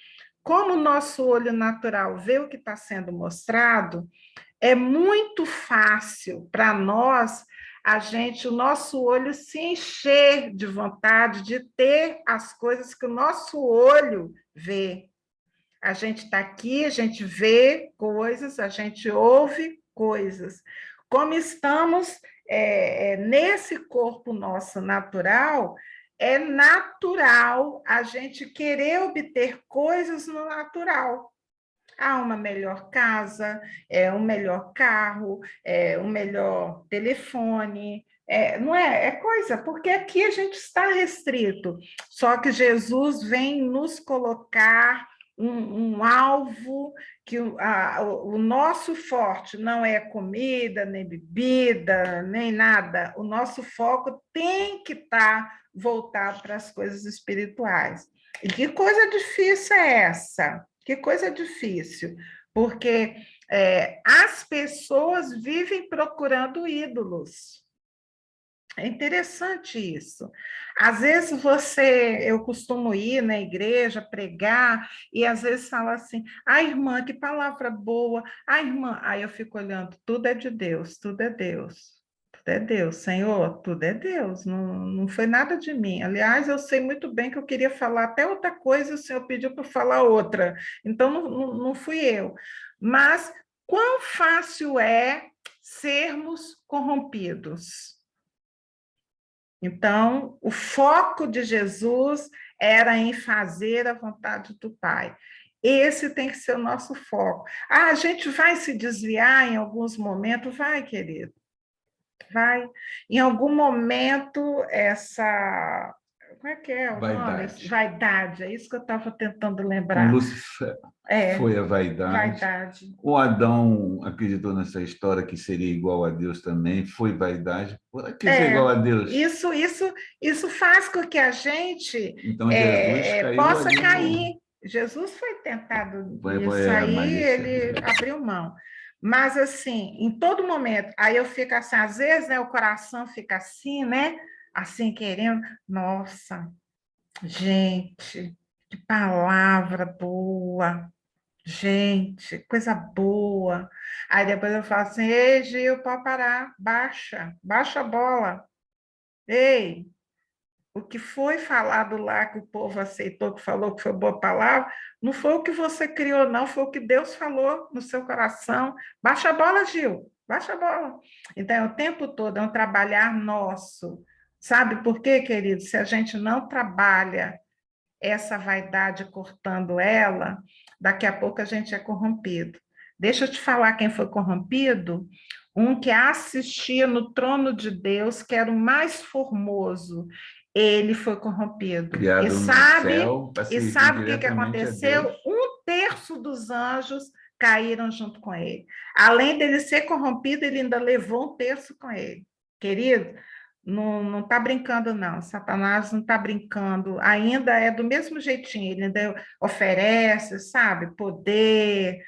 Como o nosso olho natural vê o que está sendo mostrado, é muito fácil para nós o nosso olho se encher de vontade de ter as coisas que o nosso olho vê. A gente está aqui, a gente vê coisas, a gente ouve coisas. Como estamos nesse corpo nosso natural, é natural a gente querer obter coisas no natural. Uma melhor casa, um melhor carro, um melhor telefone. Não é? É coisa, porque aqui a gente está restrito. Só que Jesus vem nos colocar um alvo que o nosso forte não é comida, nem bebida, nem nada. O nosso foco tem que estar voltado para as coisas espirituais. E que coisa difícil é essa? Que coisa difícil, porque as pessoas vivem procurando ídolos. É interessante isso. Às vezes eu costumo ir na igreja pregar e às vezes fala assim: irmã, que palavra boa! Irmã, aí eu fico olhando, tudo é de Deus, tudo é Deus. Tudo é Deus, Senhor, tudo é Deus, não foi nada de mim. Aliás, eu sei muito bem que eu queria falar até outra coisa e o Senhor pediu para falar outra. Então, não fui eu. Mas quão fácil é sermos corrompidos? Então, o foco de Jesus era em fazer a vontade do Pai. Esse tem que ser o nosso foco. A gente vai se desviar em alguns momentos? Vai, querido, vai. Em algum momento, essa. Como é que é o nome? Vaidade. Vaidade, é isso que eu estava tentando Com lembrar. Lúcifer É, foi a vaidade. vaidade. O Adão acreditou nessa história que seria igual a Deus também, foi vaidade. Por que ser igual É, a Deus? isso faz com que a gente Então Jesus caiu possa ali no. cair. Jesus foi tentado nisso Foi a aí, malícia ele dele. abriu mão. Mas, assim, em todo momento, aí eu fico assim, às vezes, né, o coração fica assim, né? Assim, querendo, nossa, gente, que palavra boa, gente, coisa boa. Aí depois eu falo assim, ei, Gil, pode parar, baixa a bola. Ei, o que foi falado lá, que o povo aceitou, que falou que foi boa palavra, não foi o que você criou, não, foi o que Deus falou no seu coração. Baixa a bola, Gil, baixa a bola. Então, o tempo todo é um trabalhar nosso. Sabe por quê, querido? Se a gente não trabalha essa vaidade cortando ela, daqui a pouco a gente é corrompido. Deixa eu te falar quem foi corrompido. Um que assistia no trono de Deus, que era o mais formoso, ele foi corrompido. E Criado no sabe, céu para e servir sabe o que diretamente a aconteceu? Deus. Um terço dos anjos caíram junto com ele. Além dele ser corrompido, ele ainda levou um terço com ele. Querido, não está brincando, não. Satanás não está brincando. Ainda é do mesmo jeitinho, ele ainda oferece, sabe, poder,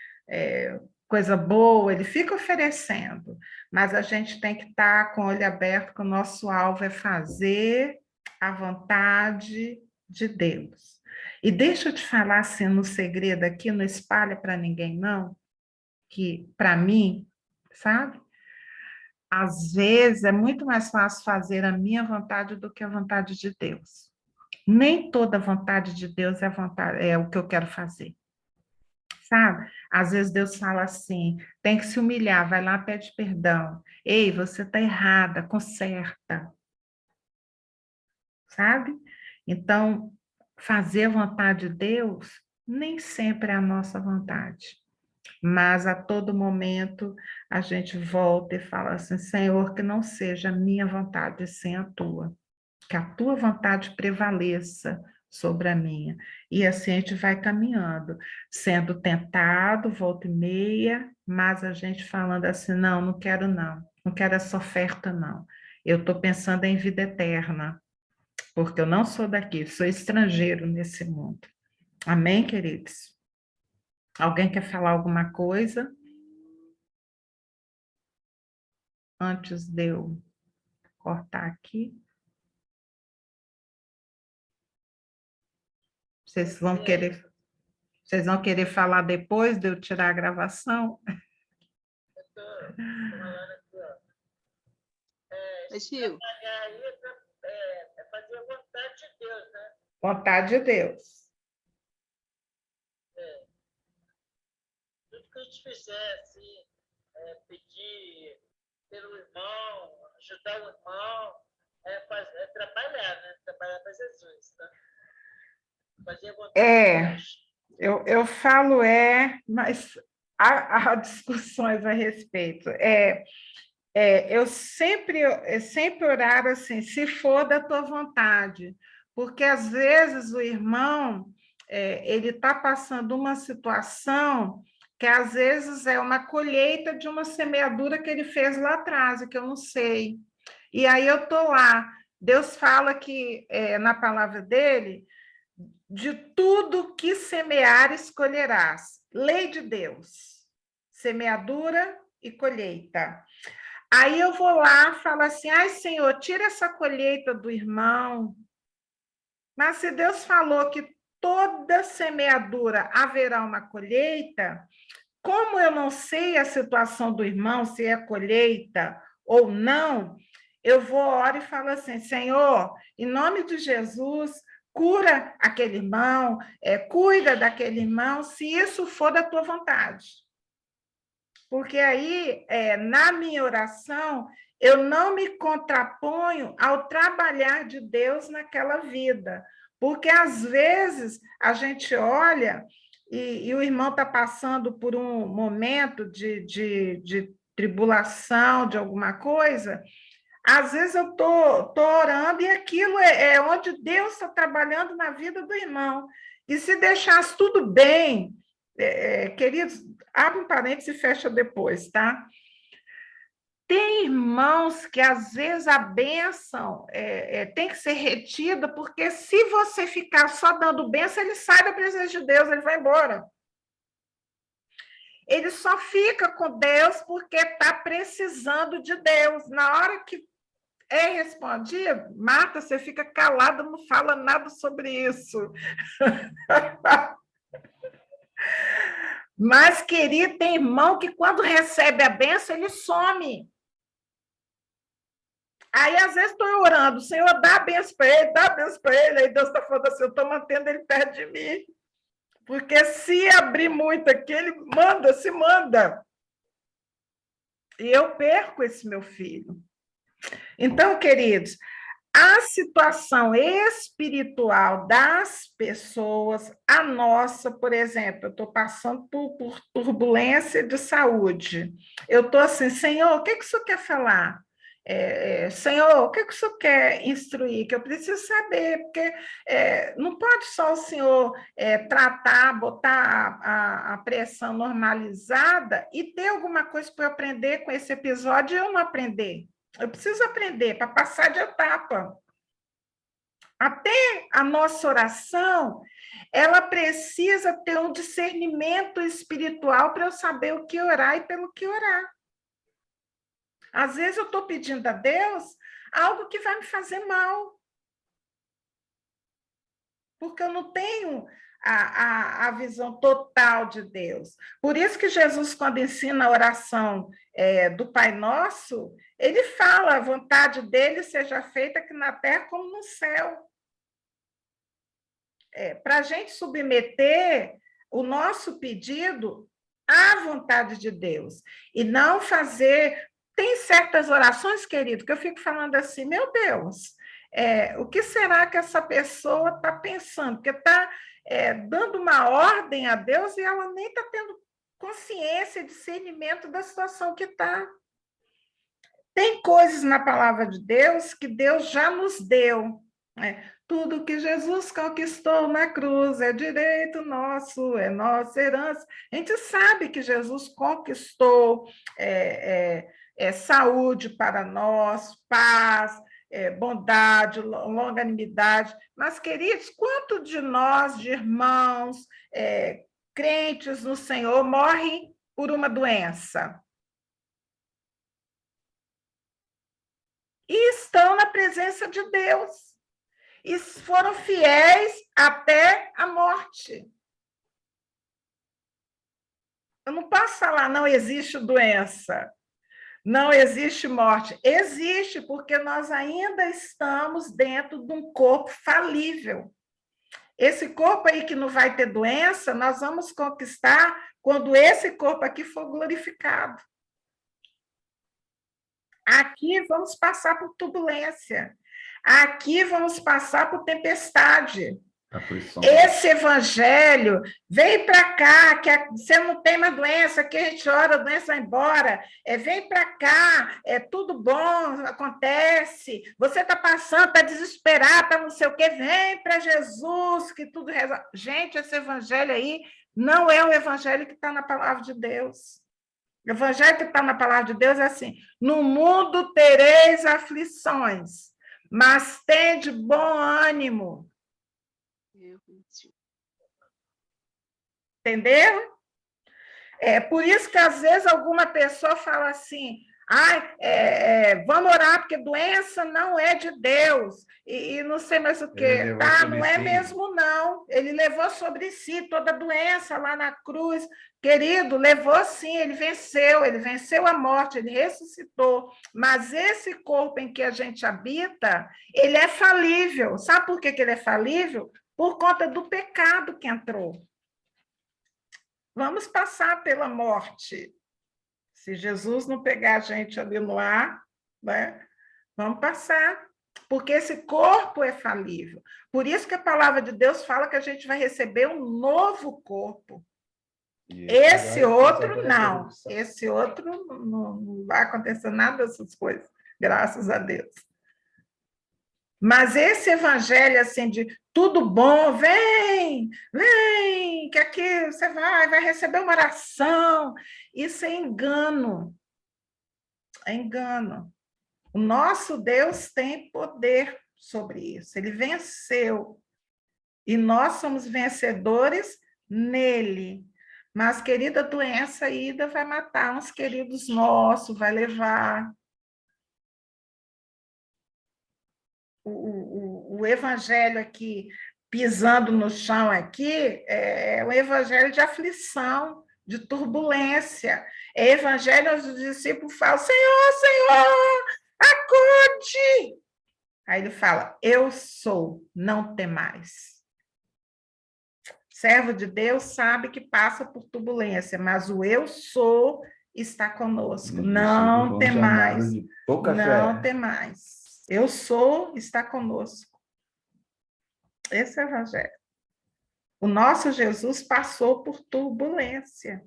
coisa boa, ele fica oferecendo. Mas a gente tem que estar com o olho aberto, que o nosso alvo é fazer a vontade de Deus. E deixa eu te falar assim, no segredo aqui, não espalha para ninguém, não, que para mim, sabe? Às vezes é muito mais fácil fazer a minha vontade do que a vontade de Deus. Nem toda vontade de Deus é o que eu quero fazer. Sabe? Às vezes Deus fala assim, tem que se humilhar, vai lá, pede perdão. Ei, você está errada, conserta. Sabe? Então, fazer a vontade de Deus nem sempre é a nossa vontade. Mas a todo momento a gente volta e fala assim, Senhor, que não seja a minha vontade, sim a tua. Que a tua vontade prevaleça sobre a minha. E assim a gente vai caminhando, sendo tentado, volta e meia, mas a gente falando assim, não, não quero essa oferta, não. Eu estou pensando em vida eterna, porque eu não sou daqui, sou estrangeiro nesse mundo. Amém, queridos? Alguém quer falar alguma coisa antes de eu cortar aqui? Vocês vão querer, vocês vão querer falar depois de eu tirar a gravação? Chico, Fazer a vontade de Deus, né? Vontade de Deus. Tudo que a gente fizer, assim, pedir pelo irmão, ajudar o irmão, é trabalhar, né? Trabalhar para Jesus, tá? Fazer a vontade de Deus. Eu falo mas há discussões a respeito. Eu sempre orar assim, se for da tua vontade, porque às vezes o irmão ele está passando uma situação que às vezes é uma colheita de uma semeadura que ele fez lá atrás, e que eu não sei. E aí eu estou lá. Deus fala que na palavra dele, de tudo que semeares, colherás. Lei de Deus, semeadura e colheita. Aí eu vou lá e falo assim, ai, Senhor, tira essa colheita do irmão. Mas se Deus falou que toda semeadura haverá uma colheita, como eu não sei a situação do irmão, se é colheita ou não, eu vou orar e falo assim, Senhor, em nome de Jesus, cura aquele irmão, cuida daquele irmão, se isso for da tua vontade. Porque aí, na minha oração, eu não me contraponho ao trabalhar de Deus naquela vida. Porque, às vezes, a gente olha e o irmão está passando por um momento de tribulação, de alguma coisa, às vezes eu estou orando e aquilo é onde Deus está trabalhando na vida do irmão. E se deixasse tudo bem, queridos, abre um parênteses e fecha depois, tá? Tem irmãos que, às vezes, a bênção tem que ser retida, porque se você ficar só dando bênção, ele sai da presença de Deus, ele vai embora. Ele só fica com Deus porque está precisando de Deus. Na hora que respondido, Marta, você fica calada, não fala nada sobre isso. Mas, querido, tem irmão que quando recebe a bênção, ele some. Aí, às vezes, estou orando, Senhor, dá a bênção para ele, dá a bênção para ele. Aí Deus está falando assim, eu estou mantendo ele perto de mim. Porque se abrir muito aqui, ele se manda. E eu perco esse meu filho. Então, queridos, a situação espiritual das pessoas, a nossa, por exemplo, eu estou passando por turbulência de saúde. Eu estou assim, Senhor, o que o Senhor quer falar? Senhor, o que o Senhor quer instruir? Que eu preciso saber, porque não pode só o Senhor tratar, botar a pressão normalizada e ter alguma coisa para eu aprender com esse episódio e eu não aprender. Eu preciso aprender para passar de etapa. Até a nossa oração, ela precisa ter um discernimento espiritual para eu saber o que orar e pelo que orar. Às vezes eu estou pedindo a Deus algo que vai me fazer mal. porque eu não tenho a visão total de Deus. Por isso que Jesus, quando ensina a oração do Pai Nosso, ele fala, a vontade dele seja feita aqui na terra como no céu. Para a gente submeter o nosso pedido à vontade de Deus, e não fazer... Tem certas orações, querido, que eu fico falando assim, meu Deus, o que será que essa pessoa está pensando? Porque está dando uma ordem a Deus e ela nem está tendo consciência e discernimento da situação que está. Tem coisas na palavra de Deus que Deus já nos deu, né? Tudo que Jesus conquistou na cruz é direito nosso, é nossa herança. A gente sabe que Jesus conquistou saúde para nós, paz, bondade, longanimidade. Mas, queridos, quanto de nós, de irmãos, crentes no Senhor, morrem por uma doença? E estão na presença de Deus. E foram fiéis até a morte. Eu não posso falar, não existe doença, não existe morte. Existe, porque nós ainda estamos dentro de um corpo falível. Esse corpo aí que não vai ter doença, nós vamos conquistar quando esse corpo aqui for glorificado. Aqui vamos passar por turbulência. Aqui vamos passar por tempestade. Aflição. Esse evangelho, vem para cá, que você não tem mais doença, que a gente ora, a doença vai embora. Vem para cá, tudo bom, acontece. Você está passando, está desesperado, está não sei o quê, vem para Jesus, que tudo resolve. Gente, esse evangelho aí não é o evangelho que está na palavra de Deus. O evangelho que está na palavra de Deus é assim: no mundo tereis aflições, mas tende bom ânimo. Entendeu? Por isso que às vezes alguma pessoa fala assim: vamos orar, porque doença não é de Deus, e não sei mais o quê. Não é mesmo, não. Ele levou sobre si toda a doença lá na cruz. Querido, levou sim, ele venceu a morte, ele ressuscitou. Mas esse corpo em que a gente habita, ele é falível. Sabe por que ele é falível? Por conta do pecado que entrou. Vamos passar pela morte. Se Jesus não pegar a gente ali no ar, né, vamos passar, porque esse corpo é falível. Por isso que a palavra de Deus fala que a gente vai receber um novo corpo. Esse outro não. Esse outro não vai acontecer nada dessas coisas, graças a Deus. Mas esse evangelho, assim, de tudo bom, vem, que aqui você vai receber uma oração, isso é engano. É engano. O nosso Deus tem poder sobre isso, ele venceu. E nós somos vencedores nele. Mas, querida, doença ainda vai matar uns queridos nossos, vai levar. O evangelho aqui, pisando no chão aqui, é um evangelho de aflição, de turbulência. É evangelho onde os discípulos falam: Senhor, Senhor, acude! Aí ele fala: eu sou, não temais. Servo de Deus sabe que passa por turbulência, mas o eu sou está conosco. Não temais. Não temais. Eu sou, está conosco. Esse é o evangelho. O nosso Jesus passou por turbulência.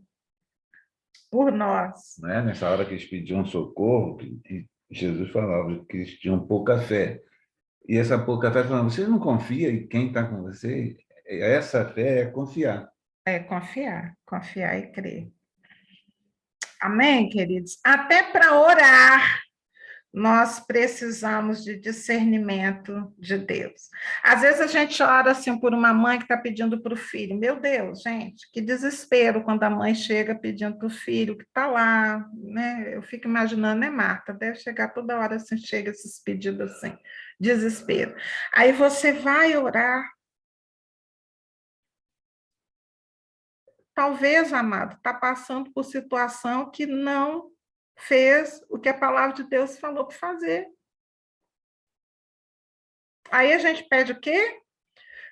Por nós. Não é? Nessa hora que eles pediam socorro, Jesus falava que eles tinham pouca fé. E essa pouca fé falando: você não confia em quem está com você? Essa fé é confiar. É confiar e crer. Amém, queridos? Até para orar, nós precisamos de discernimento de Deus. Às vezes a gente ora assim por uma mãe que está pedindo para o filho. Meu Deus, gente, que desespero quando a mãe chega pedindo para o filho que está lá, né? Eu fico imaginando, né, Marta? Deve chegar toda hora assim, chega esses pedidos assim, desespero. Aí você vai orar talvez, amado, está passando por situação que não fez o que a palavra de Deus falou para fazer. Aí a gente pede o quê?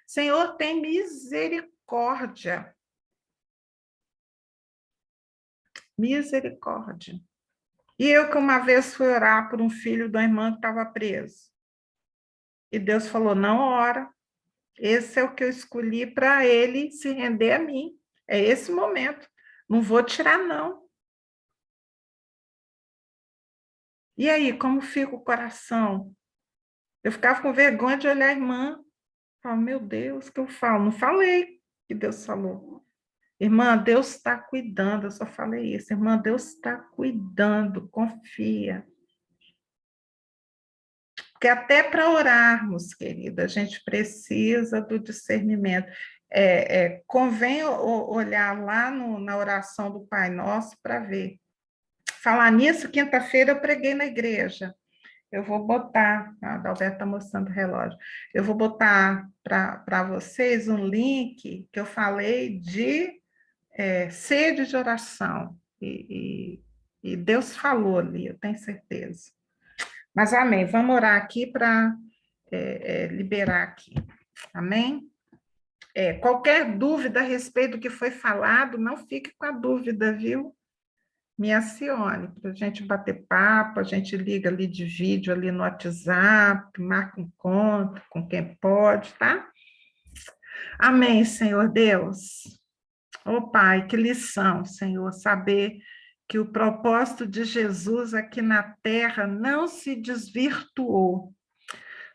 Senhor, tem misericórdia. Misericórdia. E eu que uma vez fui orar por um filho da irmã que estava preso. E Deus falou, não ora. Esse é o que eu escolhi para ele se render a mim. É esse momento. Não vou tirar, não. E aí, como fica o coração? Eu ficava com vergonha de olhar a irmã. Falava, meu Deus, o que eu falo? Não falei que Deus falou. Irmã, Deus está cuidando, eu só falei isso. Irmã, Deus está cuidando, confia. Porque até para orarmos, querida, a gente precisa do discernimento. Convém olhar lá na oração do Pai Nosso para ver. Falar nisso, quinta-feira eu preguei na igreja. Eu vou botar, a Adalberto está mostrando o relógio, eu vou botar para vocês um link que eu falei de sede de oração. E Deus falou ali, eu tenho certeza. Mas amém, vamos orar aqui para liberar aqui. Amém? Qualquer dúvida a respeito do que foi falado, não fique com a dúvida, viu? Me acione para a gente bater papo, a gente liga ali de vídeo ali no WhatsApp, marca um encontro com quem pode, tá? Amém, Senhor Deus. Ô Pai, que lição, Senhor, saber que o propósito de Jesus aqui na Terra não se desvirtuou,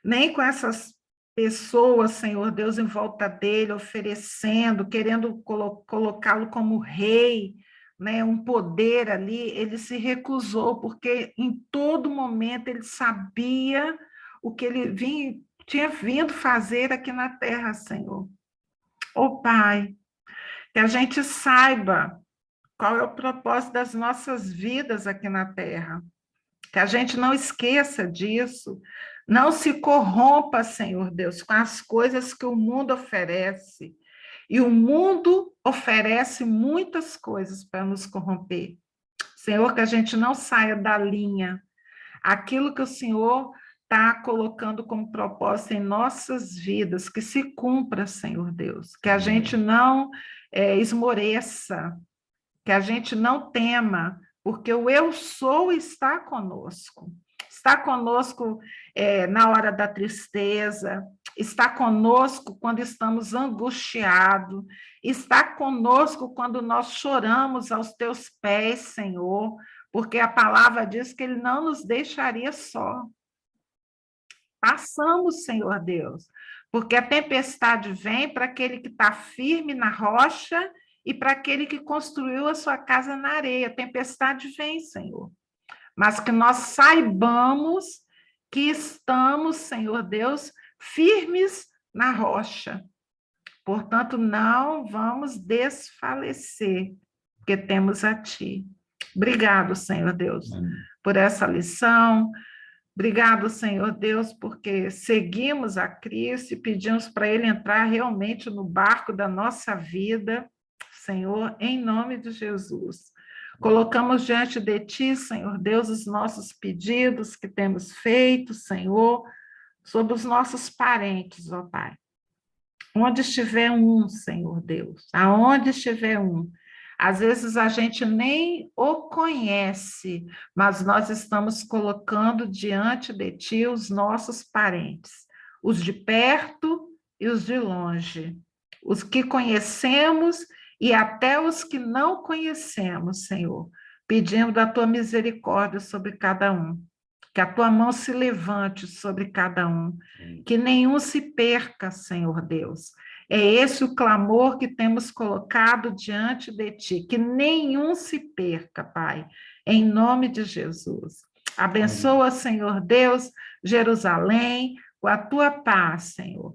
nem com essas pessoas, Senhor Deus, em volta dele, oferecendo, querendo colocá-lo como rei, né, um poder ali, ele se recusou, porque em todo momento ele sabia o que ele tinha vindo fazer aqui na terra, Senhor. Ô Pai, que a gente saiba qual é o propósito das nossas vidas aqui na terra, que a gente não esqueça disso, não se corrompa, Senhor Deus, com as coisas que o mundo oferece. E o mundo oferece muitas coisas para nos corromper. Senhor, que a gente não saia da linha. Aquilo que o Senhor está colocando como propósito em nossas vidas, que se cumpra, Senhor Deus. Que a gente não esmoreça, que a gente não tema, porque o eu sou está conosco. Está conosco na hora da tristeza, está conosco quando estamos angustiados, está conosco quando nós choramos aos teus pés, Senhor, porque a palavra diz que ele não nos deixaria só. Passamos, Senhor Deus, porque a tempestade vem para aquele que está firme na rocha e para aquele que construiu a sua casa na areia. A tempestade vem, Senhor. Mas que nós saibamos que estamos, Senhor Deus, firmes na rocha. Portanto, não vamos desfalecer, porque temos a Ti. Obrigado, Senhor Deus, por essa lição. Obrigado, Senhor Deus, porque seguimos a Cristo e pedimos para Ele entrar realmente no barco da nossa vida, Senhor, em nome de Jesus. Colocamos diante de Ti, Senhor Deus, os nossos pedidos que temos feito, Senhor, sobre os nossos parentes, ó Pai. Onde estiver um, Senhor Deus, aonde estiver um, às vezes a gente nem o conhece, mas nós estamos colocando diante de Ti os nossos parentes, os de perto e os de longe, os que conhecemos e até os que não conhecemos, Senhor, pedindo da Tua misericórdia sobre cada um, que a Tua mão se levante sobre cada um, que nenhum se perca, Senhor Deus. É esse o clamor que temos colocado diante de Ti, que nenhum se perca, Pai, em nome de Jesus. Abençoa, Senhor Deus, Jerusalém, com a Tua paz, Senhor.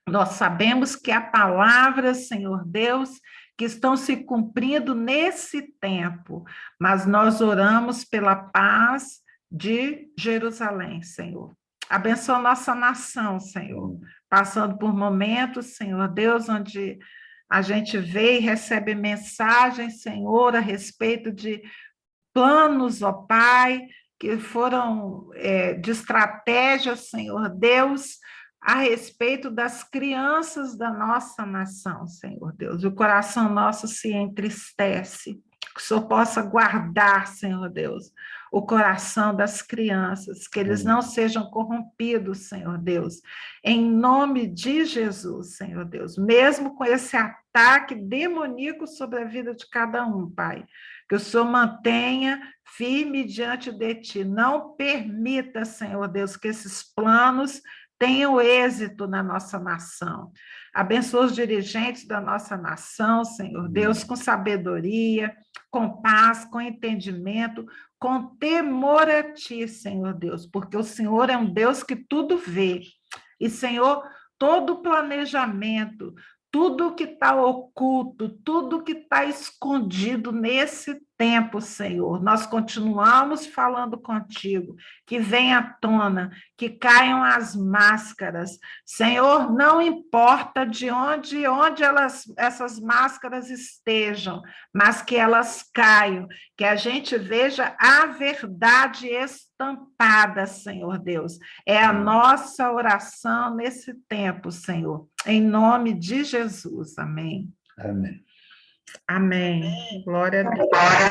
Nós sabemos que há palavras, Senhor Deus, que estão se cumprindo nesse tempo, mas nós oramos pela paz de Jerusalém, Senhor. Abençoa nossa nação, Senhor, passando por momentos, Senhor Deus, onde A gente vê e recebe mensagens, Senhor, a respeito de planos, ó Pai, que foram de estratégias, Senhor Deus, a respeito das crianças da nossa nação, Senhor Deus. O coração nosso se entristece, que o Senhor possa guardar, Senhor Deus, o coração das crianças, que eles não sejam corrompidos, Senhor Deus, em nome de Jesus, Senhor Deus, mesmo com esse ataque demoníaco sobre a vida de cada um, Pai, que o Senhor mantenha firme diante de Ti, não permita, Senhor Deus, que esses planos tenham êxito na nossa nação. Abençoa os dirigentes da nossa nação, Senhor Deus, com sabedoria, com paz, com entendimento, com temor a Ti, Senhor Deus, porque o Senhor é um Deus que tudo vê. E, Senhor, todo o planejamento, tudo que está oculto, tudo que está escondido nesse tempo, Senhor, nós continuamos falando contigo, que venha à tona, que caiam as máscaras. Senhor, não importa de onde essas máscaras estejam, mas que elas caiam, que a gente veja a verdade estampada, Senhor Deus. É a nossa oração nesse tempo, Senhor. Em nome de Jesus. Amém. Amém. Amém. Glória a Deus.